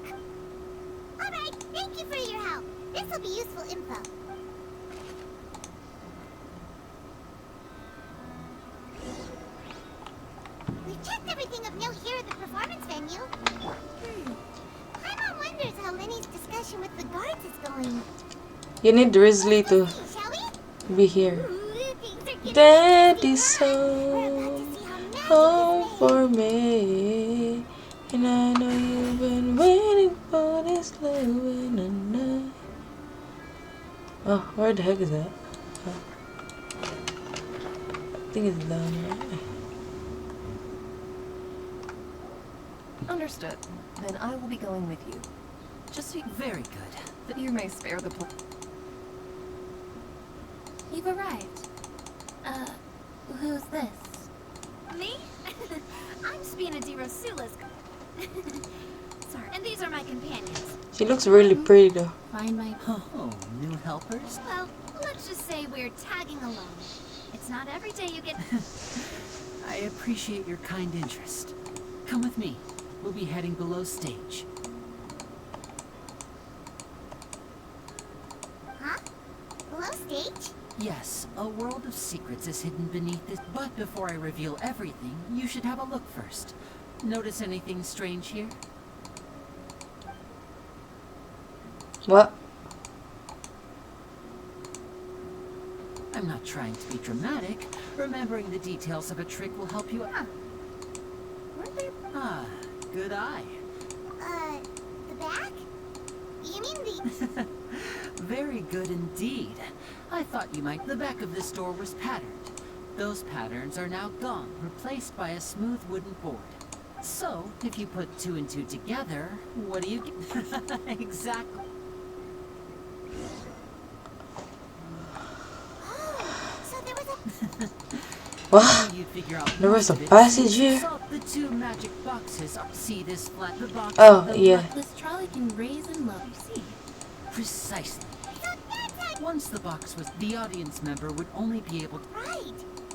[SPEAKER 3] All right, thank you for your help. This will be useful info. We've checked everything of note here at the performance venue. Paimon wonders how Lenny's discussion with the guards is going.
[SPEAKER 1] You need Grizzly to
[SPEAKER 3] Shall we?
[SPEAKER 1] be here.
[SPEAKER 3] Things are getting
[SPEAKER 1] Daddy's
[SPEAKER 3] home
[SPEAKER 1] home for me, and I know you've been waiting for this love in the night. Oh, where the heck is that? Oh. I think it's down right.
[SPEAKER 16] Understood. Then I will be going with you. Just so
[SPEAKER 8] Very good.
[SPEAKER 16] that you may spare the
[SPEAKER 7] You've arrived. Who's this?
[SPEAKER 12] Me? I'm Spina di Rosula's. Sorry. And these are my companions.
[SPEAKER 1] She looks really pretty though.
[SPEAKER 7] Find my.
[SPEAKER 8] Oh, new helpers?
[SPEAKER 12] Well, let's just say we're tagging along. It's not every day you get.
[SPEAKER 8] I appreciate your kind interest. Come with me. We'll be heading below stage.
[SPEAKER 3] Huh? Below stage?
[SPEAKER 8] Yes, a world of secrets is hidden beneath this. But before I reveal everything, you should have a look first. Notice anything strange here?
[SPEAKER 1] What?
[SPEAKER 8] I'm not trying to be dramatic. Remembering the details of a trick will help you out.
[SPEAKER 12] Weren't they?
[SPEAKER 8] Ah, good eye.
[SPEAKER 3] The back? You mean the...
[SPEAKER 8] Very good indeed. I thought you might. The back of this door was patterned. Those patterns are now gone, replaced by a smooth wooden board. So, if you put 2 and 2 together, what do you get? Exactly.
[SPEAKER 3] So there was a...
[SPEAKER 1] What?
[SPEAKER 8] You'd figure out
[SPEAKER 1] There was a
[SPEAKER 8] most of it.
[SPEAKER 1] passage here?
[SPEAKER 8] So the 2 magic boxes. See this flat? The box.
[SPEAKER 1] Oh,
[SPEAKER 8] the
[SPEAKER 1] yeah.
[SPEAKER 7] This trolley can raise and lower.
[SPEAKER 8] See? Precisely. Once the box was, the audience member would only be able to...
[SPEAKER 3] Right.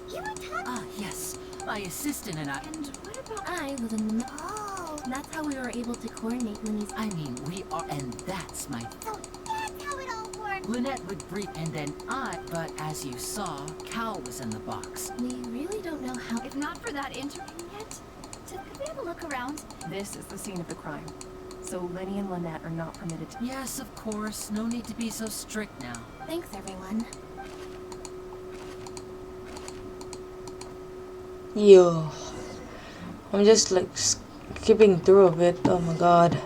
[SPEAKER 3] You were talking...
[SPEAKER 8] Ah, yes. My assistant and I...
[SPEAKER 7] And what about I was in the...
[SPEAKER 3] Oh.
[SPEAKER 7] That's how we were able to coordinate Linny's...
[SPEAKER 8] I mean, we are... And that's my...
[SPEAKER 3] So that's how it all worked.
[SPEAKER 8] Lynette would brief, and then I... But as you saw, Cal was in the box.
[SPEAKER 7] We really don't know how...
[SPEAKER 12] If not for that interview yet, could we have a look around?
[SPEAKER 16] This is the scene of the crime. So Lenny and Lynette are not permitted to...
[SPEAKER 8] Yes, of course. No need to be so strict now.
[SPEAKER 7] Thanks, everyone.
[SPEAKER 1] Yo. I'm just like skipping through a bit. Oh my god.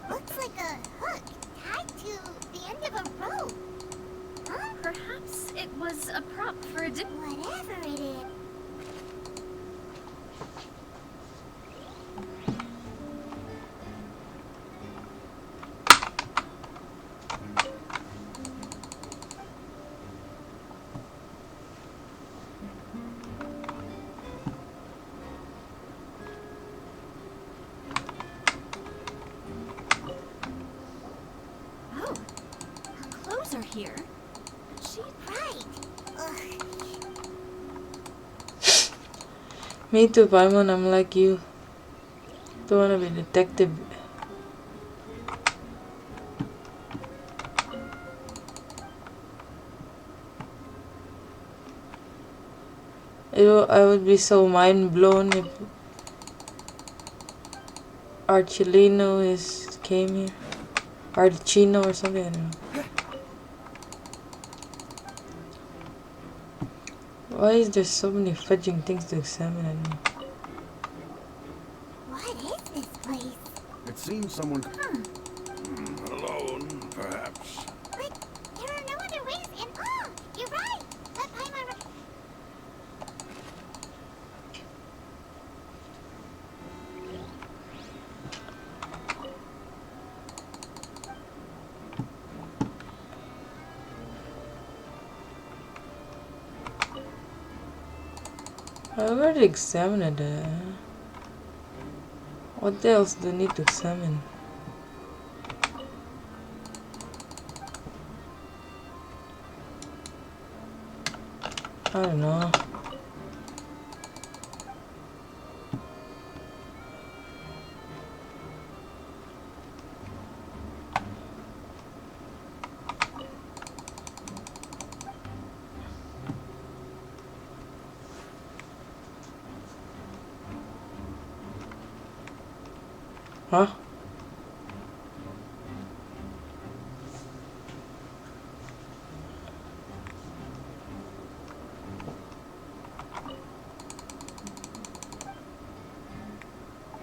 [SPEAKER 3] Looks like a hook tied to the end of a rope. Huh?
[SPEAKER 12] Perhaps it was a prop for a
[SPEAKER 3] Whatever it is.
[SPEAKER 12] Oh, her clothes are here.
[SPEAKER 3] She's right. Ugh.
[SPEAKER 1] Me too, Paimon. I'm like you. Don't wanna be a detective. I would be so mind blown if Archilino came here. Archino or something, I don't know. Why is there so many fudging things to examine? I don't know.
[SPEAKER 9] seems someone...
[SPEAKER 15] Alone, perhaps.
[SPEAKER 3] But there are no other ways in. Oh, you're right. Let Paimon.
[SPEAKER 1] I already examined it. What else do I need to examine? I don't know. Huh?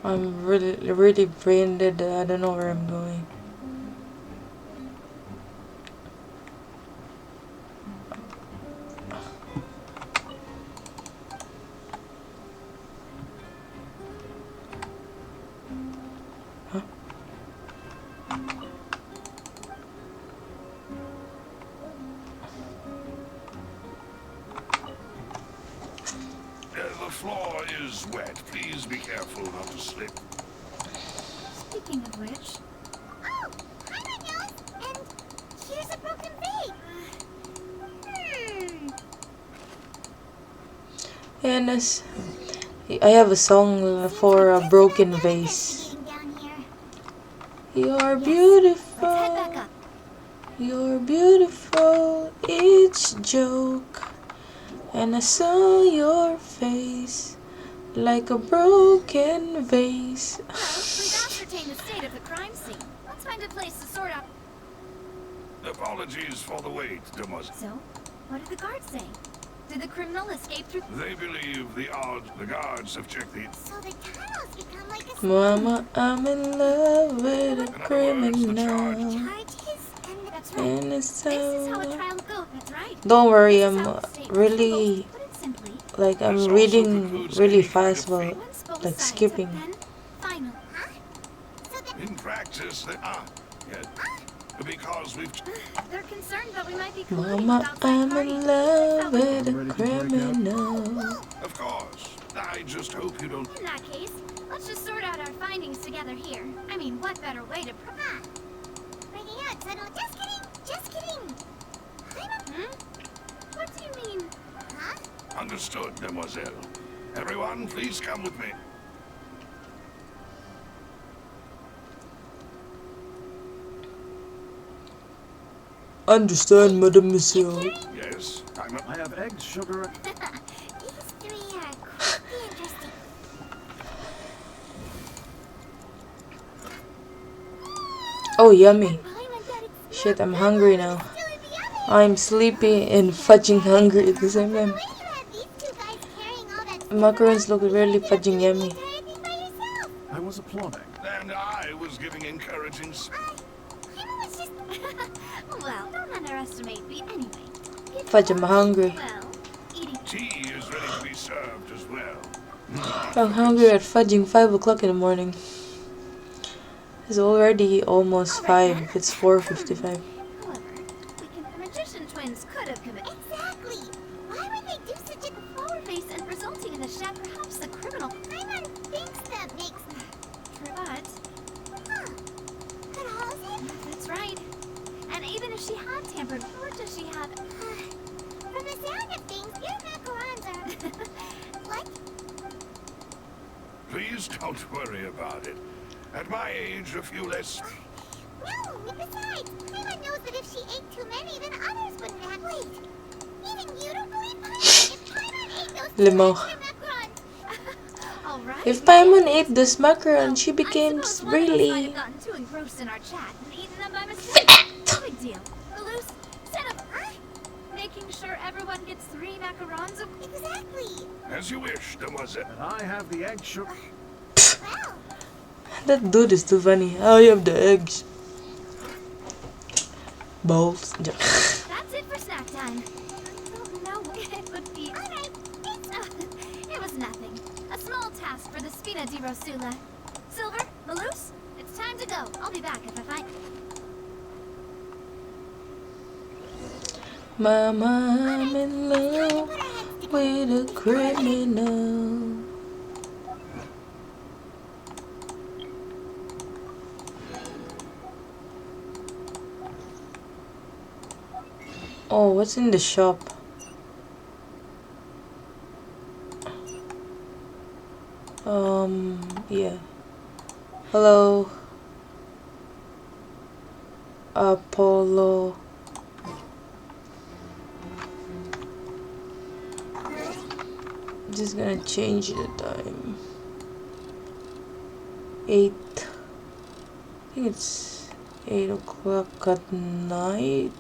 [SPEAKER 1] I'm really brain dead. I don't know where I'm going. Huh?
[SPEAKER 15] The floor is wet. Please be careful not to slip.
[SPEAKER 6] Speaking of which,
[SPEAKER 3] Oh, Paimon knows. And here's a broken vase.
[SPEAKER 1] Yes, I have a song for a broken vase. You're beautiful. You're beautiful. Each joke, and I saw your face like a broken vase.
[SPEAKER 6] well, we've ascertained the state of the crime scene. Let's find a place to sort out.
[SPEAKER 15] Apologies for the wait, demoiselle.
[SPEAKER 6] So, what did the guards say? Did the criminal escape through?
[SPEAKER 15] They believe the guards have checked the...
[SPEAKER 3] So the tunnels become like a...
[SPEAKER 1] Mama, I'm in love with a criminal.
[SPEAKER 3] Charges, and that's right.
[SPEAKER 1] And it's
[SPEAKER 6] This is how a trial goes. That's right.
[SPEAKER 1] Don't worry,
[SPEAKER 6] This is
[SPEAKER 1] I'm
[SPEAKER 6] how the state
[SPEAKER 1] really
[SPEAKER 6] put it simply.
[SPEAKER 1] like I'm reading really fast while like skipping.
[SPEAKER 6] Final.
[SPEAKER 15] In practice, they are. Yes. Because we've...
[SPEAKER 6] They're concerned that we might be colluding
[SPEAKER 1] Mama,
[SPEAKER 6] with outside
[SPEAKER 1] I'm
[SPEAKER 6] parties.
[SPEAKER 1] in love with a criminal.
[SPEAKER 15] Of course. I just hope you don't...
[SPEAKER 6] In that case, let's just sort out our findings together here. I mean, what better way to...
[SPEAKER 3] Breaking out, son. Just kidding. Just kidding.
[SPEAKER 6] What do you mean?
[SPEAKER 3] Huh?
[SPEAKER 15] Understood, demoiselle. Everyone, please come with me.
[SPEAKER 1] Understand, mademoiselle.
[SPEAKER 15] Yes,
[SPEAKER 9] I have eggs, sugar...
[SPEAKER 3] These three are quite interesting.
[SPEAKER 1] Oh, yummy. Shit, I'm hungry now. I'm sleepy and fudging hungry at the same time. Macarons look really fudging yummy.
[SPEAKER 9] I was applauding.
[SPEAKER 15] And I was giving encouraging...
[SPEAKER 6] Well, don't underestimate me anyway.
[SPEAKER 1] Fudge, I'm hungry.
[SPEAKER 15] Tea is ready to be served as well.
[SPEAKER 1] I'm hungry at fudging 5 o'clock in the morning. It's already almost 5. It's 4:55.
[SPEAKER 6] The magician twins could have committed.
[SPEAKER 3] Exactly. Why would they do such a
[SPEAKER 6] Flower face and resulting in the shed? Perhaps the criminal.
[SPEAKER 3] Paimon thinks that makes...
[SPEAKER 6] But...
[SPEAKER 3] That all is it?
[SPEAKER 6] That's right. And even if she had tampered, or does she have...
[SPEAKER 3] From the sound of things, your macarons are... What?
[SPEAKER 15] Please don't worry about it. At my age, a few less...
[SPEAKER 3] No, besides, Paimon knows that if she ate too many, then others wouldn't have... Wait, even you don't believe Paimon? If Paimon ate those
[SPEAKER 1] Limo.
[SPEAKER 6] All right.
[SPEAKER 1] If Paimon ate this macaron, she became really...
[SPEAKER 6] I've gotten too engrossed in our chat and eaten them by mistake. No big deal. Loose, set up, making sure everyone gets 3 macarons of...
[SPEAKER 3] Exactly.
[SPEAKER 15] As you wish, demoiselle.
[SPEAKER 9] And I have the egg, sugar...
[SPEAKER 1] That dude is too funny. Oh, you have the eggs. Bowls.
[SPEAKER 6] That's it for snack time. I don't know what it would be. Alright, it was nothing. A small task for the Spina di Rosula. Silver, Malus, it's time to go. I'll be back if I find...
[SPEAKER 1] Mama, I'm in love with a criminal. Oh, what's in the shop? Yeah. Hello. Apollo. Just gonna change the time. 8. I think it's 8 o'clock at night.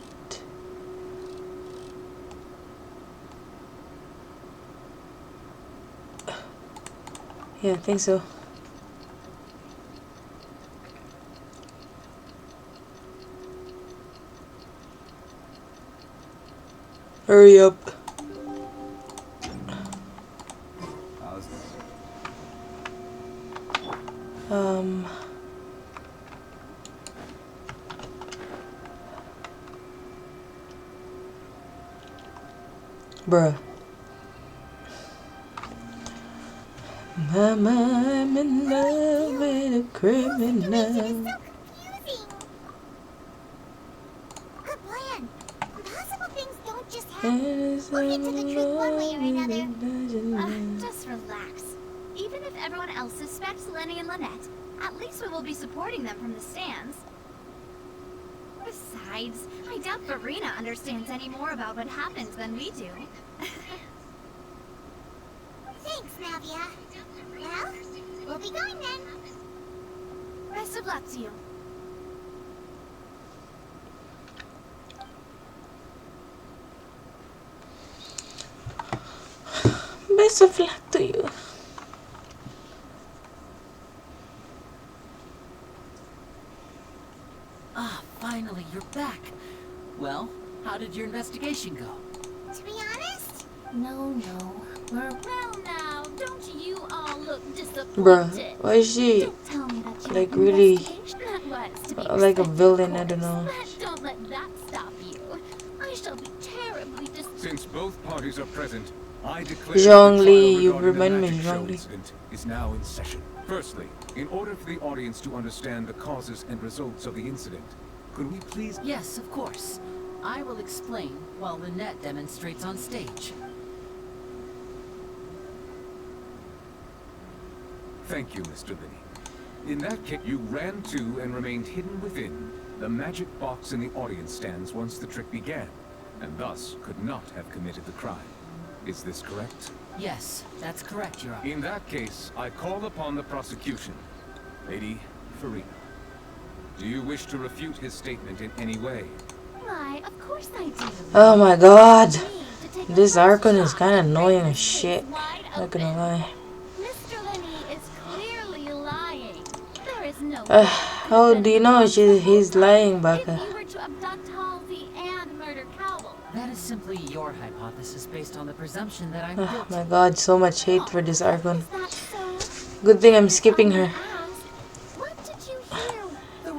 [SPEAKER 1] Yeah, I think so. Hurry up. Bruh. Mama, I'm in love with a criminal.
[SPEAKER 3] Good plan. Impossible things don't just happen. We'll get to the truth one way or another.
[SPEAKER 6] Just relax. Even if everyone else suspects Lenny and Lynette, at least we will be supporting them from the stands. Besides, I doubt Farina understands any more about what happened than we do.
[SPEAKER 3] Thanks, Navia. Well, we'll be going then.
[SPEAKER 6] Best of luck to you.
[SPEAKER 1] Best of luck to you.
[SPEAKER 8] Ah, finally, you're back. Well, how did your investigation go?
[SPEAKER 3] To be honest?
[SPEAKER 7] No.
[SPEAKER 6] Well now, don't you all look disappointed.
[SPEAKER 1] Bruh, why is she
[SPEAKER 6] Don't tell me that your
[SPEAKER 1] like really
[SPEAKER 6] investigation was to be
[SPEAKER 1] like a
[SPEAKER 6] expected,
[SPEAKER 1] villain? I
[SPEAKER 6] of
[SPEAKER 1] don't know.
[SPEAKER 6] course. Don't let that stop you. I shall be terribly
[SPEAKER 2] Since both parties are present, I declare
[SPEAKER 1] Zhongli,
[SPEAKER 2] that the
[SPEAKER 1] you
[SPEAKER 2] trial regarding
[SPEAKER 1] remind
[SPEAKER 2] the
[SPEAKER 1] me,
[SPEAKER 2] magic show
[SPEAKER 1] Zhongli.
[SPEAKER 2] incident is now in session. Firstly, in order for the audience to understand the causes and results of the incident, could we please...
[SPEAKER 8] Yes, of course. I will explain while Lynette demonstrates on stage.
[SPEAKER 2] Thank you, Mr. Linney. In that case, you ran to and remained hidden within the magic box in the audience stands once the trick began, and thus could not have committed the crime. Is this correct?
[SPEAKER 8] Yes, that's correct, Your Honor.
[SPEAKER 2] In that case, I call upon the prosecution. Lady Farina, do you wish to refute his statement in any way?
[SPEAKER 6] Why, of course I do.
[SPEAKER 1] Oh my god. This Archon is kinda annoying as shit. Not gonna lie.
[SPEAKER 6] Mr. Linney is clearly lying. There is no
[SPEAKER 1] How do you know he's lying, Baka?
[SPEAKER 6] If you were to abduct Halsey and murder Cowell.
[SPEAKER 8] That is simply your hypothesis based on the presumption that I'm
[SPEAKER 1] Oh
[SPEAKER 8] guilty.
[SPEAKER 1] my god, so much hate for this Archon. Good thing I'm skipping her.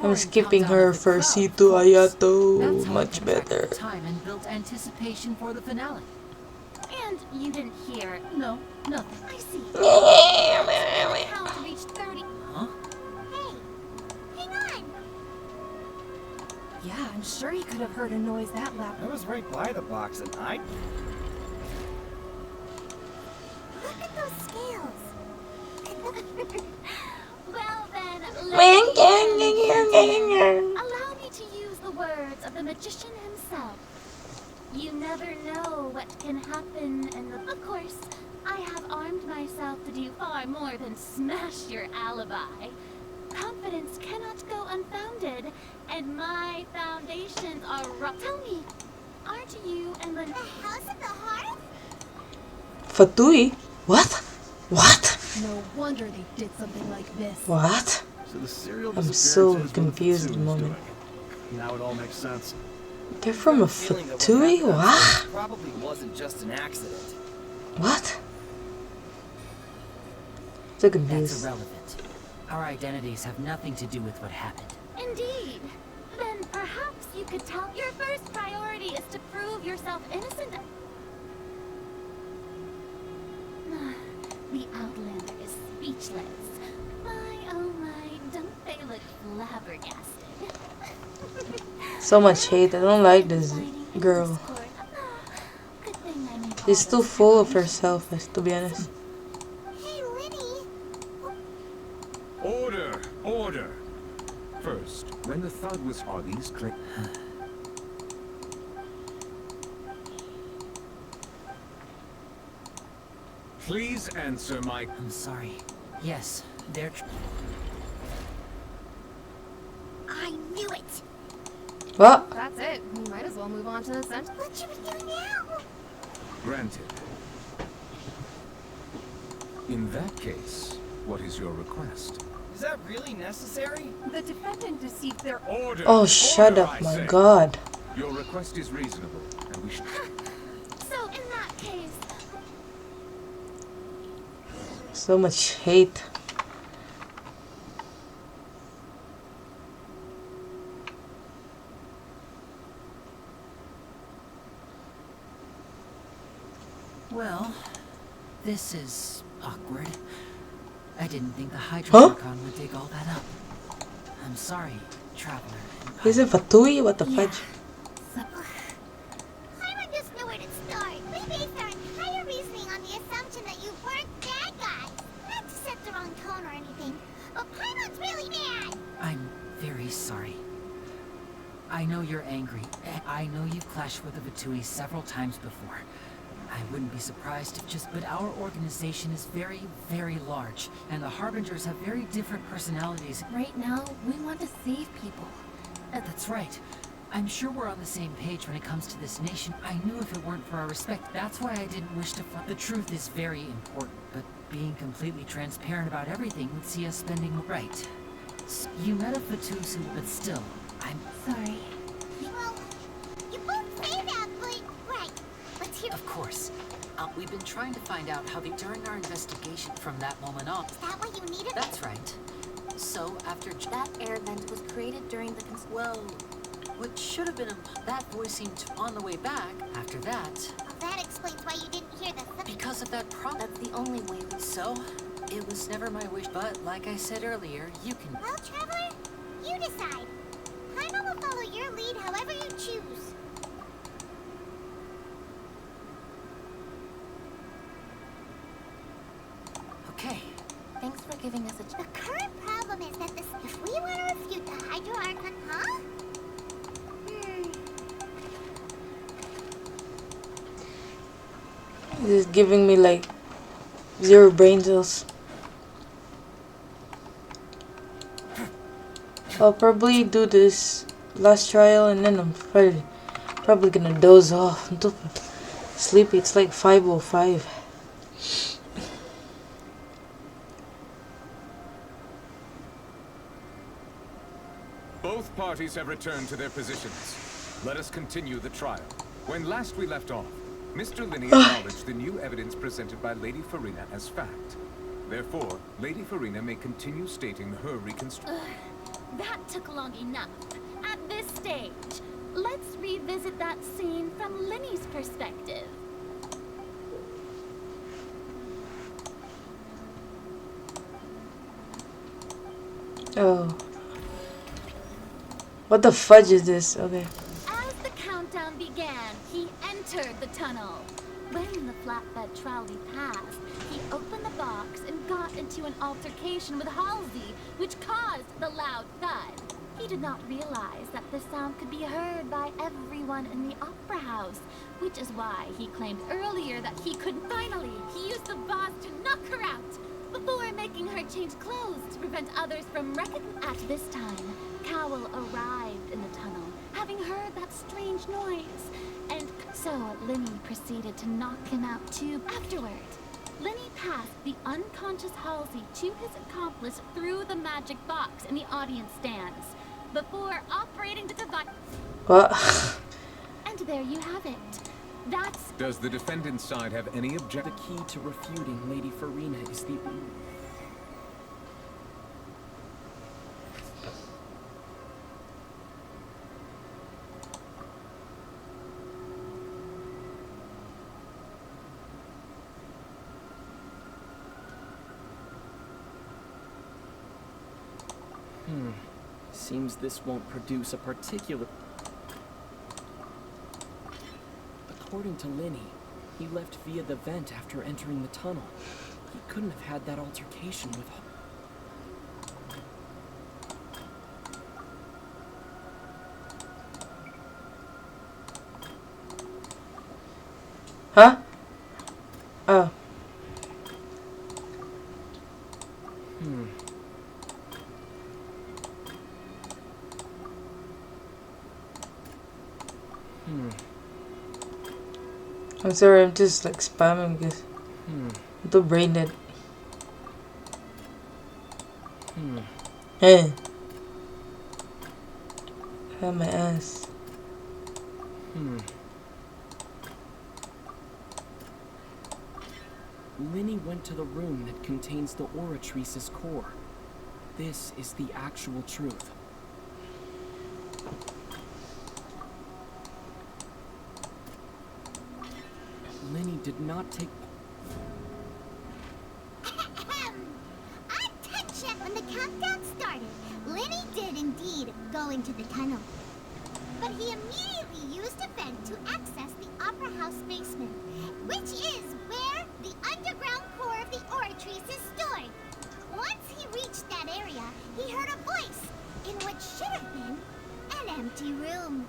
[SPEAKER 1] I'm skipping her for Sito Ayato. Much better.
[SPEAKER 8] Time and built anticipation for the finale.
[SPEAKER 6] And you didn't hear.
[SPEAKER 8] No, nothing.
[SPEAKER 6] I see. Count reached 30.
[SPEAKER 8] Huh?
[SPEAKER 3] Hey, hang on.
[SPEAKER 16] Yeah, I'm sure he could have heard a noise that loud.
[SPEAKER 14] I was right by the box and I...
[SPEAKER 3] Look at those scales.
[SPEAKER 6] Well then, allow me to use the words of the magician himself. You never know what can happen, and of course, I have armed myself to do far more than smash your alibi. Confidence cannot go unfounded, and my foundations are rough. Tell me, aren't you and the
[SPEAKER 3] House of the Hearth?
[SPEAKER 1] Fatui? What? What?
[SPEAKER 16] No wonder they did something like this.
[SPEAKER 1] What?
[SPEAKER 13] So the serial
[SPEAKER 1] I'm
[SPEAKER 13] disappearance
[SPEAKER 1] so
[SPEAKER 13] is one of
[SPEAKER 1] confused at the
[SPEAKER 13] Fatou's
[SPEAKER 1] moment.
[SPEAKER 13] doing. Now it all makes sense.
[SPEAKER 1] They're from a
[SPEAKER 14] Feeling that what
[SPEAKER 1] Fatui?
[SPEAKER 14] happened
[SPEAKER 1] What?
[SPEAKER 14] upstairs probably wasn't just an accident.
[SPEAKER 1] What? So
[SPEAKER 8] That's
[SPEAKER 1] confused.
[SPEAKER 8] irrelevant. Our identities have nothing to do with what happened.
[SPEAKER 12] Indeed. Then perhaps you could tell your first priority is to prove yourself innocent. The Outlander is speechless. My, oh my, don't they look flabbergasted?
[SPEAKER 1] So much hate. I don't like this girl.
[SPEAKER 12] Good thing I made
[SPEAKER 1] She's
[SPEAKER 12] all
[SPEAKER 1] too
[SPEAKER 12] those
[SPEAKER 1] full of
[SPEAKER 12] preparations.
[SPEAKER 1] herself, to be honest.
[SPEAKER 3] Hey, Lenny.
[SPEAKER 9] Order! Order! First, when the thud was are these click. Please answer my.
[SPEAKER 8] I'm sorry. Yes, they're.
[SPEAKER 3] I knew it.
[SPEAKER 1] What?
[SPEAKER 5] That's it. We might as well move on to the center.
[SPEAKER 3] What should we do now?
[SPEAKER 9] Granted. In that case, what is your request?
[SPEAKER 14] Is that really necessary?
[SPEAKER 16] The defendant deceived their
[SPEAKER 9] Order!
[SPEAKER 1] Oh, shut
[SPEAKER 9] Order,
[SPEAKER 1] up,
[SPEAKER 9] I
[SPEAKER 1] my
[SPEAKER 9] say.
[SPEAKER 1] god.
[SPEAKER 9] Your request is reasonable, and we should.
[SPEAKER 12] So in that case,
[SPEAKER 1] So much hate.
[SPEAKER 8] Well, this is awkward. I didn't think the Hydra
[SPEAKER 1] Huh?
[SPEAKER 8] Archon would dig all that up. I'm sorry, Traveler.
[SPEAKER 1] Is it Fatui? What the fudge?
[SPEAKER 3] Paimon just knew where to start. We based our entire reasoning on the assumption that you weren't bad guys. Not to set the wrong tone or anything, but Paimon's really mad.
[SPEAKER 8] I'm very sorry. I know you're angry. I know you've clashed with the Fatui several times before. I wouldn't be surprised if but our organization is very, very large, and the Harbingers have very different personalities.
[SPEAKER 7] Right now, we want to save people.
[SPEAKER 8] That's right. I'm sure we're on the same page when it comes to this nation. I knew if it weren't for our respect, that's why I didn't wish to The truth is very important, but being completely transparent about everything would see us spending right. You met a Fatusu, but still, I'm
[SPEAKER 7] sorry.
[SPEAKER 3] Well, you both say that, but right. Let's hear.
[SPEAKER 8] Of course. We've been trying to find out how during our investigation from that moment on.
[SPEAKER 3] Is that what you needed?
[SPEAKER 8] That's right. So after
[SPEAKER 7] That air vent was created during the
[SPEAKER 8] well, what should have been that voice seemed on the way back. After that,
[SPEAKER 3] Well, that explains why you didn't hear the
[SPEAKER 8] because of that problem.
[SPEAKER 7] That's the only way we...
[SPEAKER 8] So, it was never my wish, but like I said earlier, you can.
[SPEAKER 3] Well, Traveler, you decide. Paimon will follow your lead however you choose.
[SPEAKER 8] Okay.
[SPEAKER 7] Thanks for giving us a...
[SPEAKER 3] The current problem is that if we want to refute the Hydra Archon, huh?
[SPEAKER 1] This is giving me like 0 brain cells. I'll probably do this last trial and then I'm probably gonna doze off. I'm too sleepy. It's like 5:05.
[SPEAKER 2] Both parties have returned to their positions. Let us continue the trial. When last we left off, Mr. Linney acknowledged the new evidence presented by Lady Farina as fact. Therefore, Lady Farina may continue stating her reconstruction.
[SPEAKER 12] that took long enough. At this stage, let's revisit that scene from Linney's perspective.
[SPEAKER 1] Oh. What the fudge is this? Okay.
[SPEAKER 12] As the countdown began, he entered the tunnel. When the flatbed trolley passed, he opened the box and got into an altercation with Halsey, which caused the loud thud. He did not realize that the sound could be heard by everyone in the opera house, which is why he claimed earlier that he could finally. He used the vase to knock her out before making her change clothes to prevent others from recognizing. At this time, Cowell arrived in the tunnel, having heard that strange noise, and so Linney proceeded to knock him out too. Afterward, Linney
[SPEAKER 6] passed the unconscious Halsey to his accomplice through the magic box in the audience stands before operating the device.
[SPEAKER 1] What?
[SPEAKER 6] And there you have it. That's...
[SPEAKER 2] Does the defendant's side have any objection?
[SPEAKER 4] The key to refuting Lady Farina is the... Seems this won't produce a particular... According to Linny, he left via the vent after entering the tunnel. He couldn't have had that altercation with...
[SPEAKER 1] Huh? Oh. I'm sorry, I'm just like spamming because the brain dead. Hey. Have my ass.
[SPEAKER 4] Linny went to the room that contains the Oratrice's core. This is the actual truth. Linny did not take...
[SPEAKER 3] Attention! When the countdown started, Linny did indeed go into the tunnel. But he immediately used a vent to access the Opera House basement, which is where the underground core of the Oratrice is stored. Once he reached that area, he heard a voice in what should have been an empty room.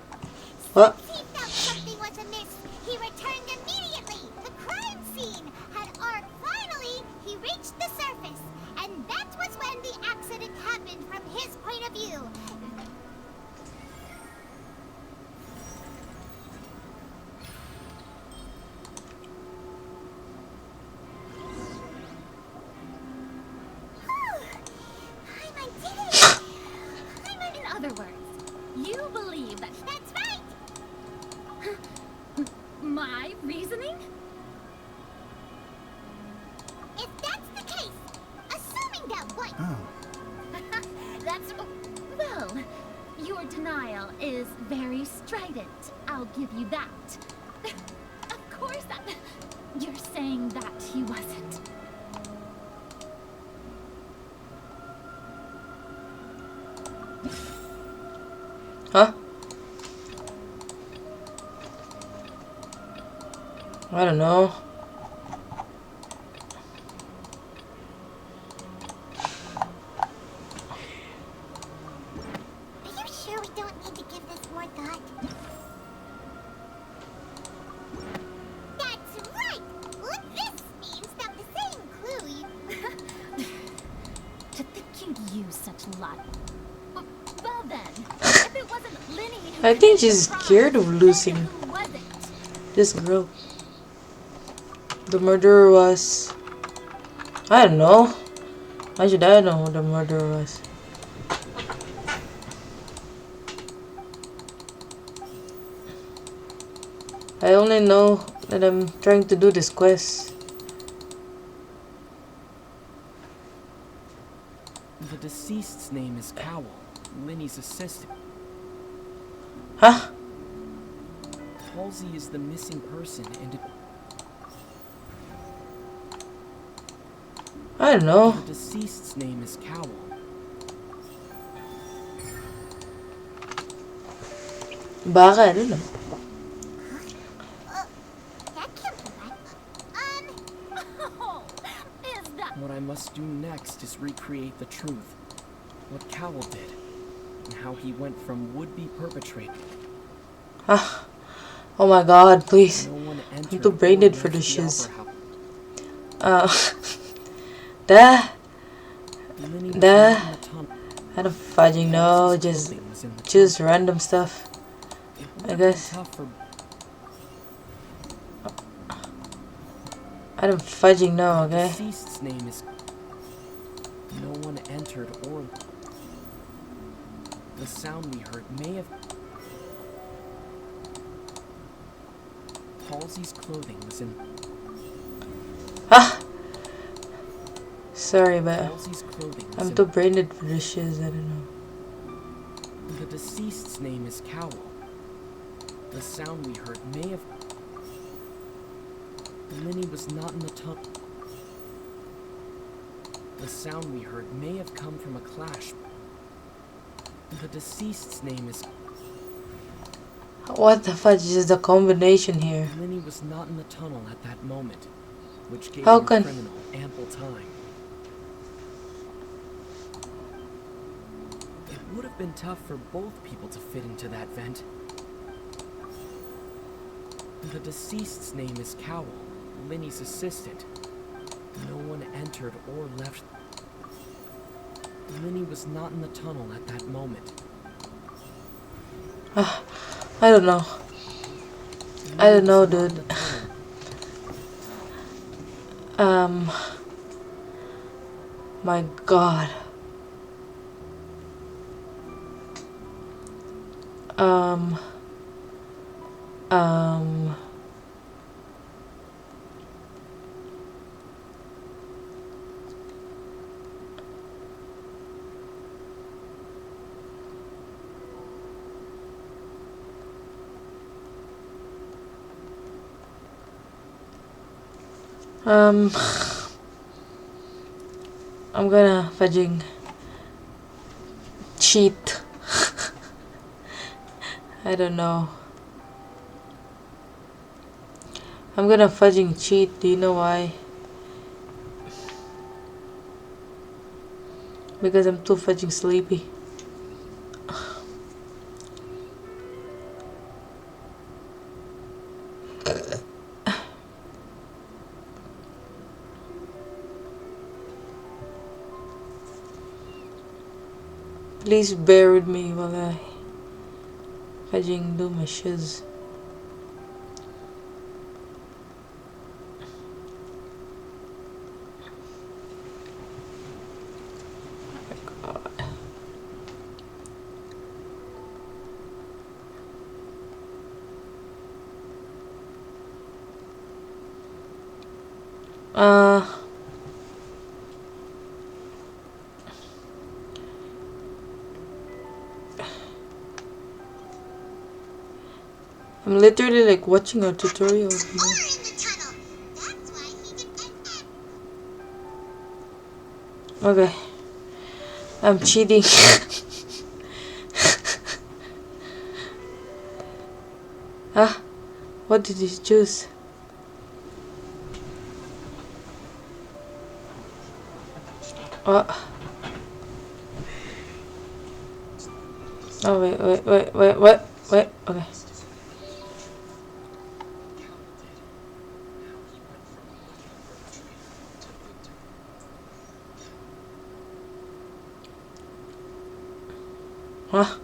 [SPEAKER 1] What?
[SPEAKER 3] Since he felt something was amiss, he returned immediately. The crime scene had arced. Finally, he reached the surface, and that was when the accident happened from his point of view.
[SPEAKER 6] In other words, you believe that...
[SPEAKER 3] That's right!
[SPEAKER 6] My reasoning?
[SPEAKER 3] If that's the case, assuming that what?
[SPEAKER 6] That's... Well, your denial is very strident. I'll give you that. Of course, you're saying that he wasn't.
[SPEAKER 1] Huh? I don't know.
[SPEAKER 3] Are you sure we don't need to give this more thought? That's right! What this means that the same clue you...
[SPEAKER 6] To think you'd use such luck. Well then, if it wasn't Linny who...
[SPEAKER 1] I think she's scared of losing this girl. The murderer was... I don't know. How should I know who the murderer was? I only know that I'm trying to do this quest.
[SPEAKER 4] The deceased's name is Cowell, Linny's assistant.
[SPEAKER 1] Huh?
[SPEAKER 4] Halsey is the missing person and...
[SPEAKER 1] I don't know.
[SPEAKER 4] The deceased's name is Cowell.
[SPEAKER 1] Baka, I don't know.
[SPEAKER 3] That can't be right.
[SPEAKER 6] Is that...
[SPEAKER 4] What I must do next is recreate the truth. What Cowell did. And how he went from would-be perpetrator.
[SPEAKER 1] Ah. Oh my god, please.
[SPEAKER 4] No one
[SPEAKER 1] I'm
[SPEAKER 4] entered
[SPEAKER 1] too brain
[SPEAKER 4] or
[SPEAKER 1] dead for
[SPEAKER 4] left
[SPEAKER 1] this
[SPEAKER 4] the
[SPEAKER 1] shiz.
[SPEAKER 4] opera house. Linny was
[SPEAKER 1] The
[SPEAKER 4] not in the tunnel.
[SPEAKER 1] I don't fudging know, just random stuff. I guess. I don't fudging know,
[SPEAKER 4] The
[SPEAKER 1] okay?
[SPEAKER 4] deceased's name is... No one entered or... The sound we heard may have... Halsey's clothing was in...
[SPEAKER 1] Ah! Sorry, but
[SPEAKER 4] Halsey's clothing was
[SPEAKER 1] I'm
[SPEAKER 4] in...
[SPEAKER 1] too brained for this shit, I don't know.
[SPEAKER 4] The deceased's name is Cowl. The sound we heard may have... Linny was not in the tunnel. The sound we heard may have come from a clash. The deceased's name is...
[SPEAKER 1] What the fudge is the combination here?
[SPEAKER 4] Linny was not in the tunnel at that moment, which gave
[SPEAKER 1] How
[SPEAKER 4] the
[SPEAKER 1] can...
[SPEAKER 4] criminal ample time. It would have been tough for both people to fit into that vent. The deceased's name is Cowl, Linny's assistant. No one entered or left. Linny was not in the tunnel at that moment.
[SPEAKER 1] I don't know. I don't know, dude. My God. I'm gonna fudging cheat. I don't know. I'm gonna fudging cheat. Do you know why? Because I'm too fudging sleepy. Please bear with me while I fudging do my shiz. I'm literally like watching a tutorial. Okay, I'm cheating. Ah, what did you choose? What? Oh wait, what? Wait, okay. Huh?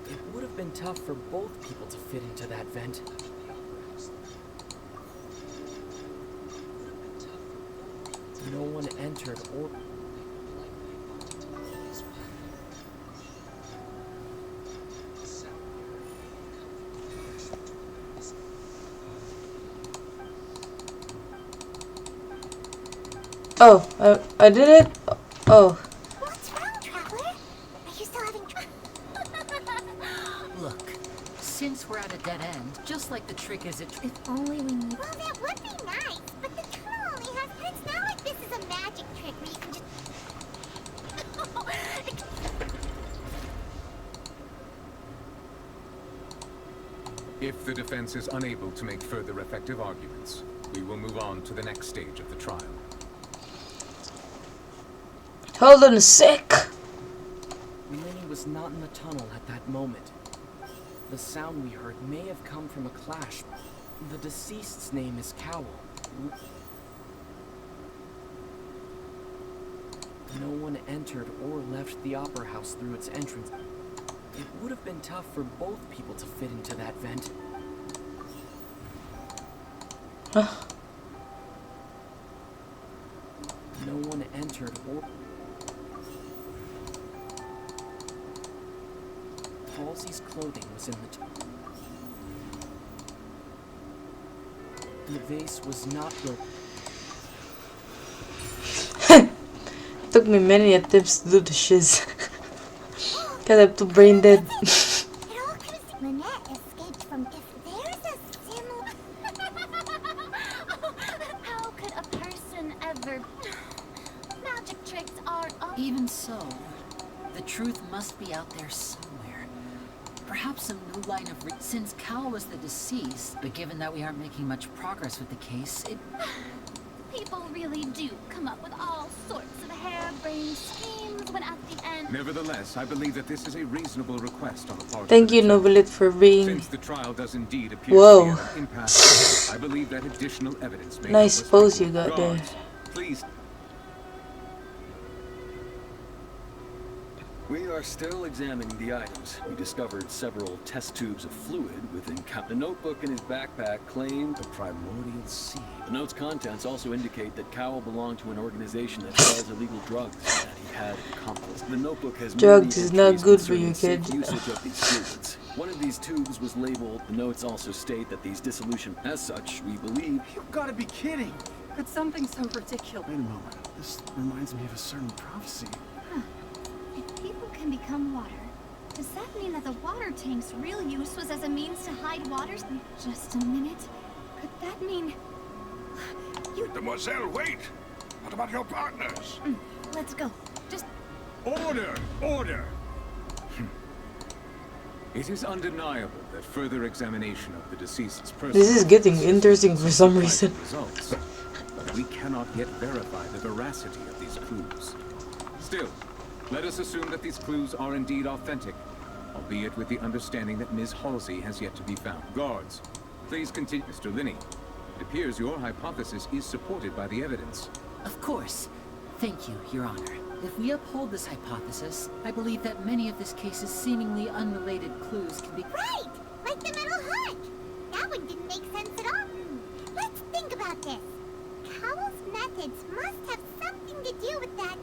[SPEAKER 4] It would have been tough for both people to fit into that vent. No one entered or...
[SPEAKER 1] Oh, I did it? Oh.
[SPEAKER 3] What's wrong, Traveler? Are you still having
[SPEAKER 8] Look, since we're at a dead end, just like the trick is it...
[SPEAKER 3] If only we knew. Well, that would be nice, but the tunnel only has... It's not like this is a magic trick where you can just...
[SPEAKER 2] If the defense is unable to make further effective arguments, we will move on to the next stage of the trial.
[SPEAKER 1] Hold on a sec.
[SPEAKER 4] Linny was not in the tunnel at that moment. The sound we heard may have come from a clash. The deceased's name is Cowl. No one entered or left the opera house through its entrance. It would have been tough for both people to fit into that vent.
[SPEAKER 1] Huh?
[SPEAKER 4] No one entered or... Halsey's clothing was in the... The vase was not broken.
[SPEAKER 1] Took me many attempts to do the shiz. Cause I'm too brain dead.
[SPEAKER 3] Lynette escaped from if there's a similar...
[SPEAKER 6] How could a person ever... Magic tricks aren't all...
[SPEAKER 8] Even so, the truth must be out there somewhere. Perhaps some new line of since Cal was the deceased, but given that we aren't making much progress with the case, it...
[SPEAKER 6] People really do come up with all sorts of harebrained schemes when at the end...
[SPEAKER 9] Nevertheless, I believe that this is a reasonable request on the part
[SPEAKER 1] Thank
[SPEAKER 9] of
[SPEAKER 1] you,
[SPEAKER 9] the
[SPEAKER 1] Novelit, for being...
[SPEAKER 9] Since the trial does indeed appear
[SPEAKER 1] Whoa.
[SPEAKER 9] to be at an impasse, I believe that additional evidence may
[SPEAKER 1] Nice
[SPEAKER 9] help us
[SPEAKER 1] pose you got there.
[SPEAKER 9] Guards, please.
[SPEAKER 13] We are still examining the items. We discovered several test tubes of fluid within the notebook in his backpack claimed the primordial sea. The note's contents also indicate that Cowell belonged to an organization that sells illegal drugs and that he had an accomplice. The notebook has
[SPEAKER 1] Drugs
[SPEAKER 13] many
[SPEAKER 1] is not
[SPEAKER 13] entries
[SPEAKER 1] good for
[SPEAKER 13] concerning
[SPEAKER 1] you,
[SPEAKER 13] safe
[SPEAKER 1] kid.
[SPEAKER 13] usage of these fluids. One of these tubes was labeled. The notes also state that these dissolution, as such, we believe.
[SPEAKER 9] You've got to be kidding.
[SPEAKER 16] Could something so ridiculous...
[SPEAKER 9] Wait a moment. This reminds me of a certain prophecy.
[SPEAKER 6] If people can become water, does that mean that the water tank's real use was as a means to hide waters? Just a minute. Could that mean...
[SPEAKER 15] Mademoiselle, wait! What about your partners?
[SPEAKER 6] Let's go. Just...
[SPEAKER 9] Order! Order! It is undeniable that further examination of the deceased's person...
[SPEAKER 1] This is getting interesting for some reason.
[SPEAKER 9] Results, but we cannot yet verify the veracity of these clues. Still, let us assume that these clues are indeed authentic, albeit with the understanding that Ms. Halsey has yet to be found. Guards, please continue. Mr. Linney, it appears your hypothesis is supported by the evidence.
[SPEAKER 8] Of course. Thank you, Your Honor. If we uphold this hypothesis, I believe that many of this case's seemingly unrelated clues can be...
[SPEAKER 3] Right! Like the metal hut! That one didn't make sense at all. Let's think about this. Cowell's methods must have something to do with that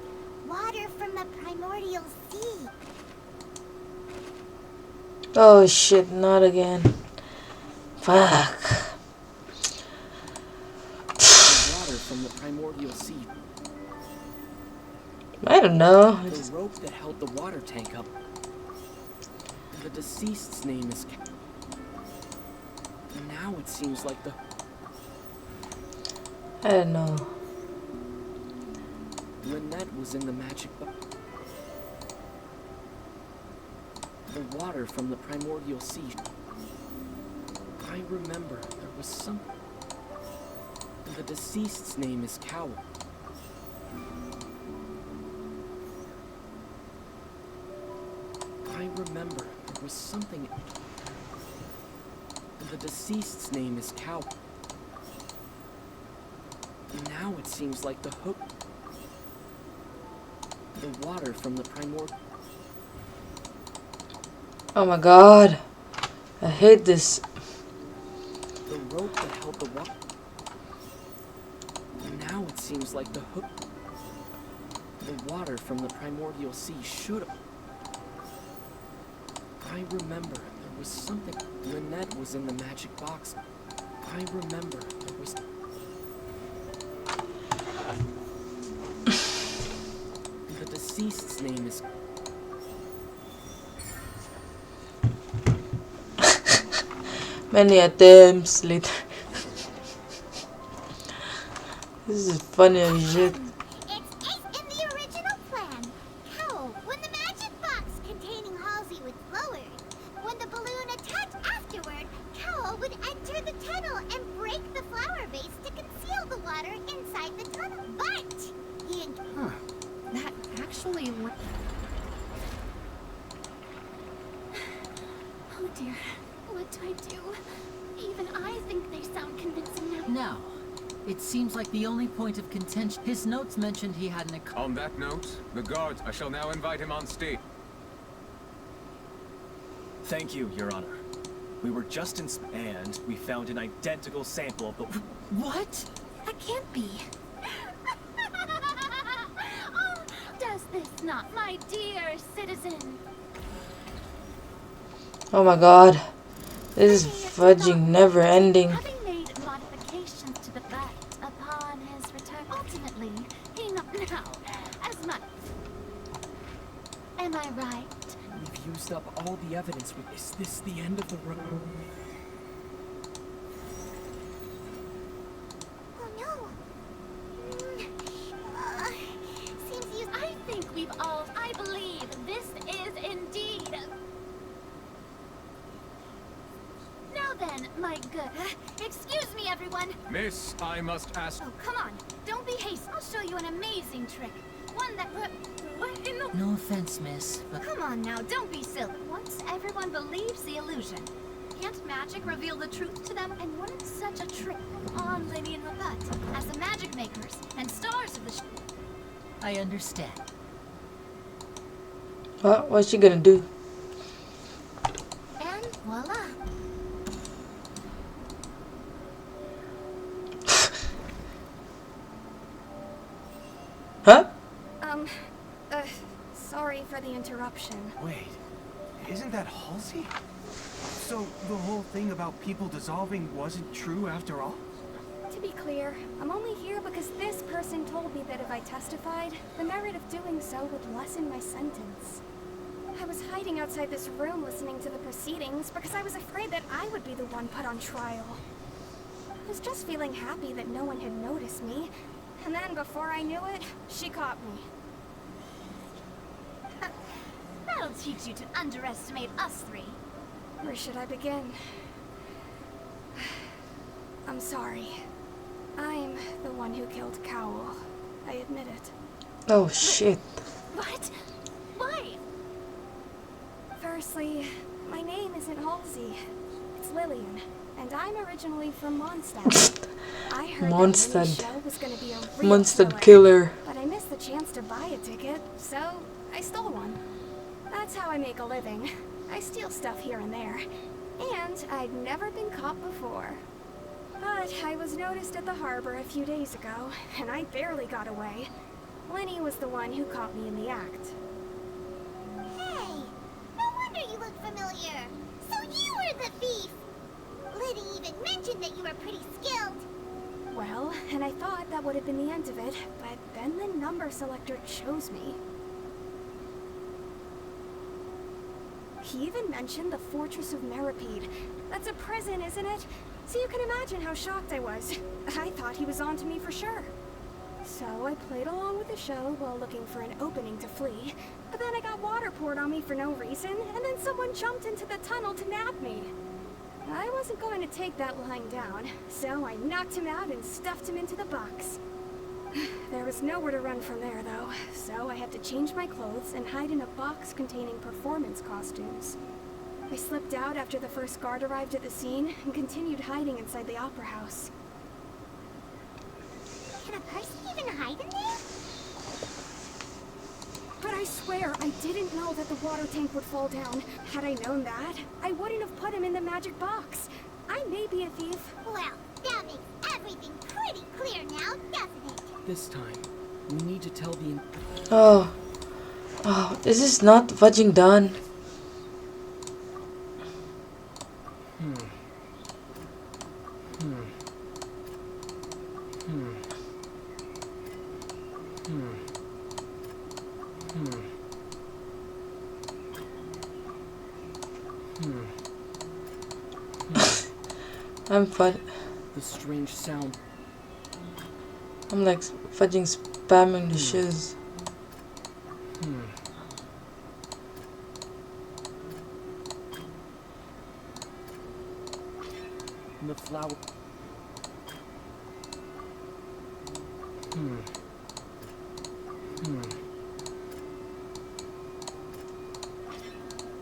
[SPEAKER 3] water from the primordial sea.
[SPEAKER 1] Oh shit, not again. Fuck.
[SPEAKER 4] Water from the primordial sea.
[SPEAKER 1] I don't know.
[SPEAKER 4] The rope that held the water tank up. The deceased's name is... And now it seems like the...
[SPEAKER 1] I don't know.
[SPEAKER 4] Lynette was in the magic book. The water from the primordial sea. I remember there was some... The deceased's name is Cowell. I remember there was something... The deceased's name is Cowell. Now it seems like the hook... The water from the primordial...
[SPEAKER 1] Oh my god. I hate this.
[SPEAKER 4] The rope that held the water... Now it seems like the hook... The water from the primordial sea should have... I remember there was something... Lynette was in the magic box. I remember there was... The deceased's name is...
[SPEAKER 1] Many attempts later. This is funny as shit.
[SPEAKER 3] It's in the original plan. Cowell, when the magic box containing Halsey was lowered, when the balloon attached afterward, Cowell would enter the tunnel and break the flower vase to conceal the water inside the tunnel. But he...
[SPEAKER 6] That actually... Oh dear. What do I do? Even I think they sound convincing now.
[SPEAKER 8] Now, it seems like the only point of contention... His notes mentioned he had an...
[SPEAKER 9] On that note, the guards, I shall now invite him on stage.
[SPEAKER 13] Thank you, Your Honor.
[SPEAKER 17] We were just in... and we found an identical sample of the...
[SPEAKER 8] What?
[SPEAKER 6] That can't be.
[SPEAKER 12] Oh, does this not, my dear citizen?
[SPEAKER 1] Oh my god. This is fudging never ending.
[SPEAKER 12] Having made modifications to the bat upon his return, ultimately, he not now as much. Am I right?
[SPEAKER 4] We've used up all the evidence. Is this the end of the road?
[SPEAKER 3] Oh no.
[SPEAKER 12] Seems you. I think we've all. I believe this is indeed. Now then, my good. Excuse me, everyone.
[SPEAKER 9] Miss, I must ask...
[SPEAKER 12] Oh, come on. Don't be hasty. I'll show you an amazing trick. One that... What in the...
[SPEAKER 8] No offense, miss, but...
[SPEAKER 12] Come on now, don't be silly. Once everyone believes the illusion, can't magic reveal the truth to them? And wouldn't such a trick on Lady and Rabat as the magic makers and stars of the
[SPEAKER 8] I understand.
[SPEAKER 1] What's she gonna do?
[SPEAKER 12] And voila.
[SPEAKER 1] Huh?
[SPEAKER 6] Sorry for the interruption.
[SPEAKER 17] Wait, isn't that Halsey? So the whole thing about people dissolving wasn't true after all?
[SPEAKER 6] To be clear, I'm only here because this person told me that if I testified, the merit of doing so would lessen my sentence. I was hiding outside this room listening to the proceedings because I was afraid that I would be the one put on trial. I was just feeling happy that no one had noticed me, and then before I knew it, she caught me.
[SPEAKER 12] That'll teach you to underestimate us three.
[SPEAKER 6] Where should I begin? I'm sorry. I'm the one who killed Cowl. I admit it.
[SPEAKER 1] Oh shit.
[SPEAKER 12] What? Why?
[SPEAKER 6] Firstly, my name isn't Halsey. It's Lillian, and I'm originally from Mondstadt. I heard that Lily's show was going to be a real
[SPEAKER 1] Mondstadt killer.
[SPEAKER 6] but I missed the chance to buy a ticket, so I stole one. That's how I make a living. I steal stuff here and there. And I'd never been caught before. But I was noticed at the harbor a few days ago, and I barely got away. Lenny was the one who caught me in the act.
[SPEAKER 3] Hey, no wonder you look familiar. So you were the thief. Liddy even mentioned that you were pretty skilled.
[SPEAKER 6] Well, and I thought that would have been the end of it, but then the number selector chose me. He even mentioned the Fortress of Meripede. That's a prison, isn't it? So you can imagine how shocked I was. I thought he was on to me for sure. So I played along with the show while looking for an opening to flee. But then I got water poured on me for no reason, and then someone jumped into the tunnel to nab me. I wasn't going to take that lying down, so I knocked him out and stuffed him into the box. There was nowhere to run from there, though, so I had to change my clothes and hide in a box containing performance costumes. I slipped out after the first guard arrived at the scene and continued hiding inside the opera house.
[SPEAKER 3] Can a person even hide in there?
[SPEAKER 6] But I swear, I didn't know that the water tank would fall down. Had I known that, I wouldn't have put him in the magic box. I may be a thief.
[SPEAKER 3] Well, that makes everything pretty clear now, doesn't it?
[SPEAKER 4] This time, we need to tell the...
[SPEAKER 1] Oh, this is not fudging done. I'm
[SPEAKER 4] The strange sound.
[SPEAKER 1] I'm like fudging spamming the shiz.
[SPEAKER 4] The flower.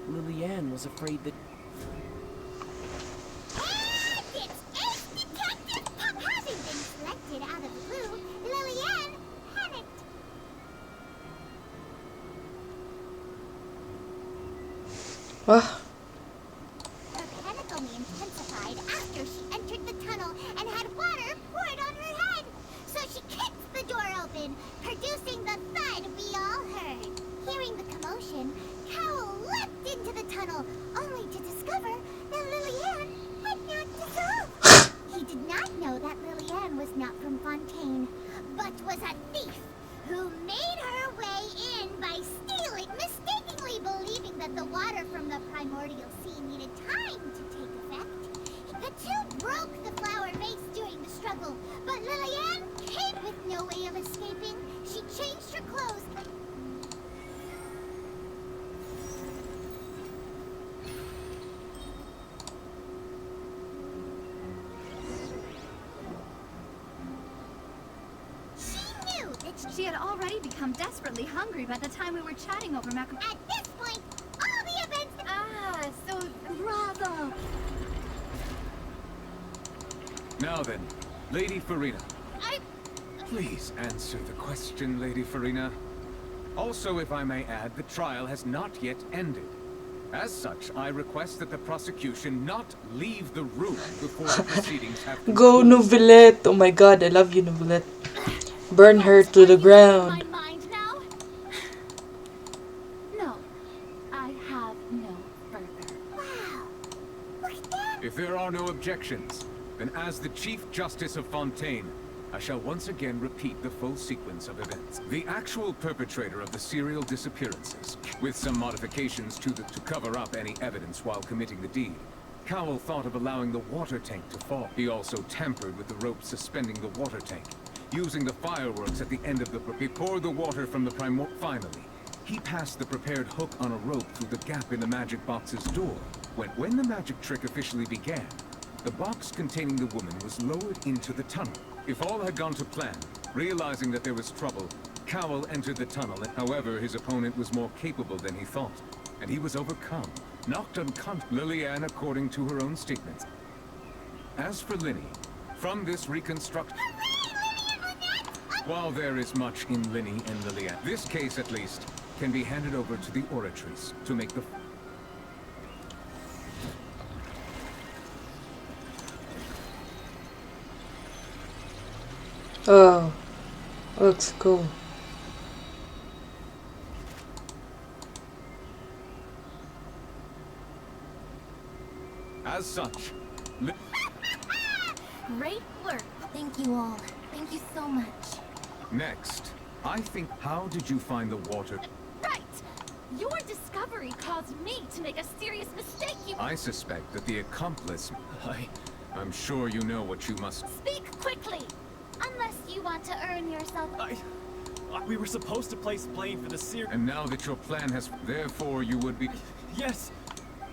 [SPEAKER 4] Lillian was afraid that...
[SPEAKER 3] Having been selected out of the blue, Lillian panicked.
[SPEAKER 1] What?
[SPEAKER 3] Her panic only
[SPEAKER 12] She had already become desperately hungry by the time we were chatting over At
[SPEAKER 3] this point, all the events...
[SPEAKER 12] Ah, so bravo!
[SPEAKER 9] Now then, Lady Farina. Please answer the question, Lady Farina. Also, if I may add, the trial has not yet ended. As such, I request that the prosecution not leave the room before the proceedings have concluded.
[SPEAKER 1] Go, Novelette! Oh my god, I love you, Novelette. Burn her to the ground.
[SPEAKER 6] No, I have no further.
[SPEAKER 3] Wow, look at that!
[SPEAKER 9] If there are no objections, then as the Chief Justice of Fontaine, I shall once again repeat the full sequence of events. The actual perpetrator of the serial disappearances, with some modifications to cover up any evidence while committing the deed, Cowell thought of allowing the water tank to fall. He also tampered with the rope suspending the water tank. Using the fireworks at the end of he poured the water from the Finally, he passed the prepared hook on a rope through the gap in the magic box's door. When the magic trick officially began, the box containing the woman was lowered into the tunnel. If all had gone to plan, realizing that there was trouble, Cowell entered the tunnel. However, his opponent was more capable than he thought, and he was overcome, knocked unconscious. Liliane, according to her own statements. As for Linny, from this reconstruction, while there is much in Linny and Liliane, this case at least can be handed over to the Oratrice to make the...
[SPEAKER 1] Oh, looks cool.
[SPEAKER 9] As such,
[SPEAKER 7] Great work. Thank you all. Thank you so much.
[SPEAKER 9] next, I think, how did you find the water?
[SPEAKER 12] Right! Your discovery caused me to make a serious mistake,
[SPEAKER 9] I suspect that the accomplice... I'm sure you know what you must...
[SPEAKER 12] Speak quickly! Unless you want to earn yourself...
[SPEAKER 18] We were supposed to place blame for the series.
[SPEAKER 9] And now that your plan has... Therefore, you would be...
[SPEAKER 18] Yes!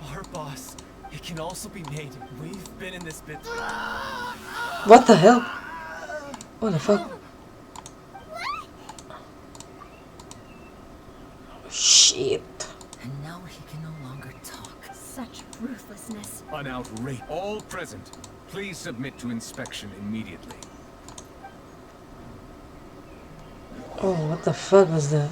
[SPEAKER 18] Our boss. It can also be made. We've been in this bit...
[SPEAKER 1] What the hell? What the fuck? Shit.
[SPEAKER 8] And now he can no longer talk.
[SPEAKER 12] Such ruthlessness.
[SPEAKER 9] An outrage. All present, please submit to inspection immediately.
[SPEAKER 1] Oh, what the fuck was that?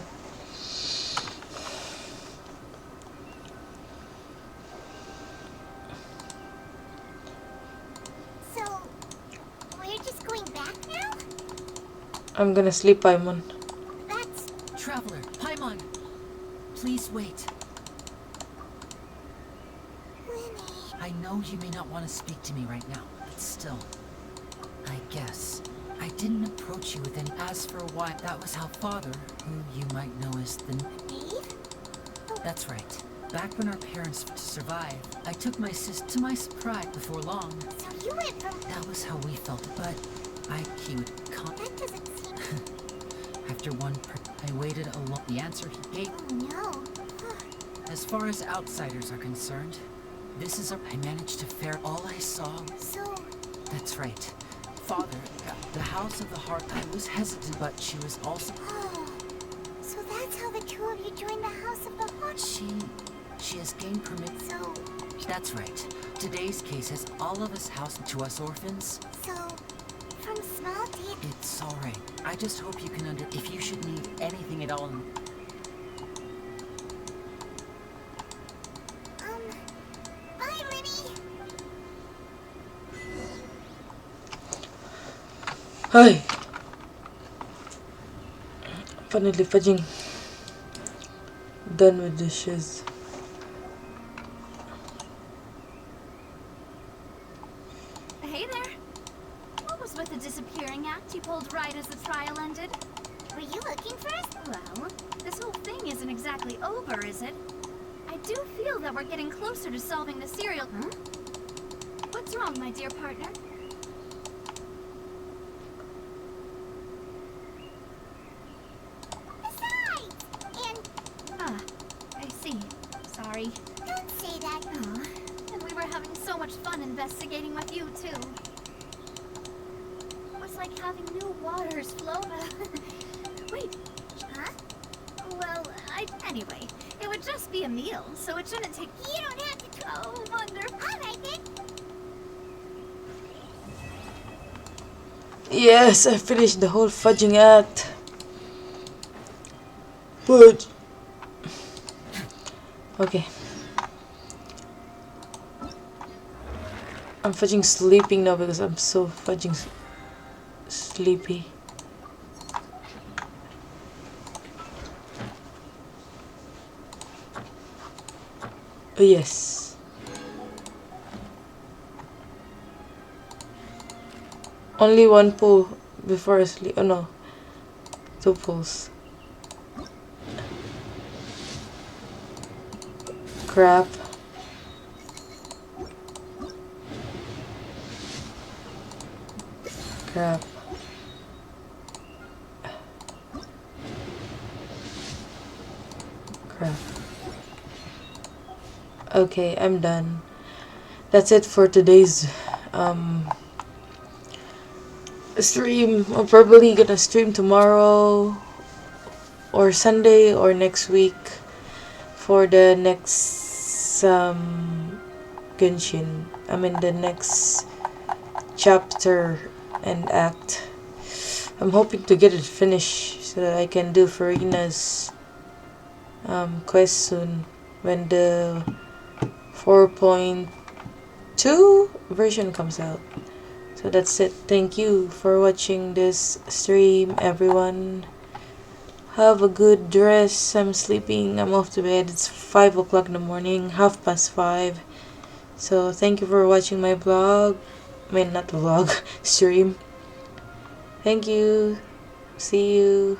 [SPEAKER 3] So, we're just going back now?
[SPEAKER 1] I'm gonna sleep, Paimon.
[SPEAKER 8] Traveler, Paimon, please wait. I know you may not want to speak to me right now, but still, I guess I didn't approach you with any. As for why, that was how Father, who you might know as the...
[SPEAKER 3] Eve?
[SPEAKER 8] That's right. Back when our parents survived, I took my sis to my surprise before long.
[SPEAKER 3] So you went from...
[SPEAKER 8] That was how we felt, but he would come...
[SPEAKER 3] That doesn't seem...
[SPEAKER 8] After I waited a long... The answer he gave...
[SPEAKER 3] Oh no.
[SPEAKER 8] As far as outsiders are concerned, this is I managed to fare all I saw.
[SPEAKER 3] So...
[SPEAKER 8] That's right. Father, the House of the Heart, I was hesitant, but she was also...
[SPEAKER 3] Oh. So that's how the two of you joined the House of the Heart?
[SPEAKER 8] She has gained permit...
[SPEAKER 3] So...
[SPEAKER 8] That's right. Today's case has all of us housed to us orphans.
[SPEAKER 3] So... From small to...
[SPEAKER 8] It's alright. I just hope you can if you should need anything at all...
[SPEAKER 3] Bye, Linny!
[SPEAKER 1] Hi. Finally fudging. Done with dishes.
[SPEAKER 12] Hey there. What was with the disappearing act you pulled right as the trial ended?
[SPEAKER 3] Were you looking for us?
[SPEAKER 12] Well, this whole thing isn't exactly over, is it? I do feel that we're getting closer to solving the serial... Huh? What's wrong, my dear partner?
[SPEAKER 3] Besides! And...
[SPEAKER 12] Ah, I see. Sorry.
[SPEAKER 3] Don't say that.
[SPEAKER 12] Aw, and we were having so much fun investigating with you, too. It was like having new waters flow. right? Huh? Well, anyway, it would just be a meal, so it shouldn't take. You don't have to. Oh, wonderful. All right then.
[SPEAKER 1] Yes, I finished the whole fudging act. But okay. I'm fudging sleeping now because I'm so fudging sleepy. Oh, yes. Only one pull before I sleep. Oh no. 2 pulls. Crap. Crap. Crap. Okay, I'm done. That's it for today's stream. I'm probably gonna stream tomorrow or Sunday or next week for the next Genshin. I mean the next chapter and act. I'm hoping to get it finished so that I can do Farina's quest soon when the 4.2 version comes out. So that's it. Thank you for watching this stream, everyone. Have a good rest. I'm sleeping. I'm off to bed. It's 5 o'clock in the morning, 5:30. So thank you for watching my vlog. I mean, not the vlog, stream. Thank you. See you.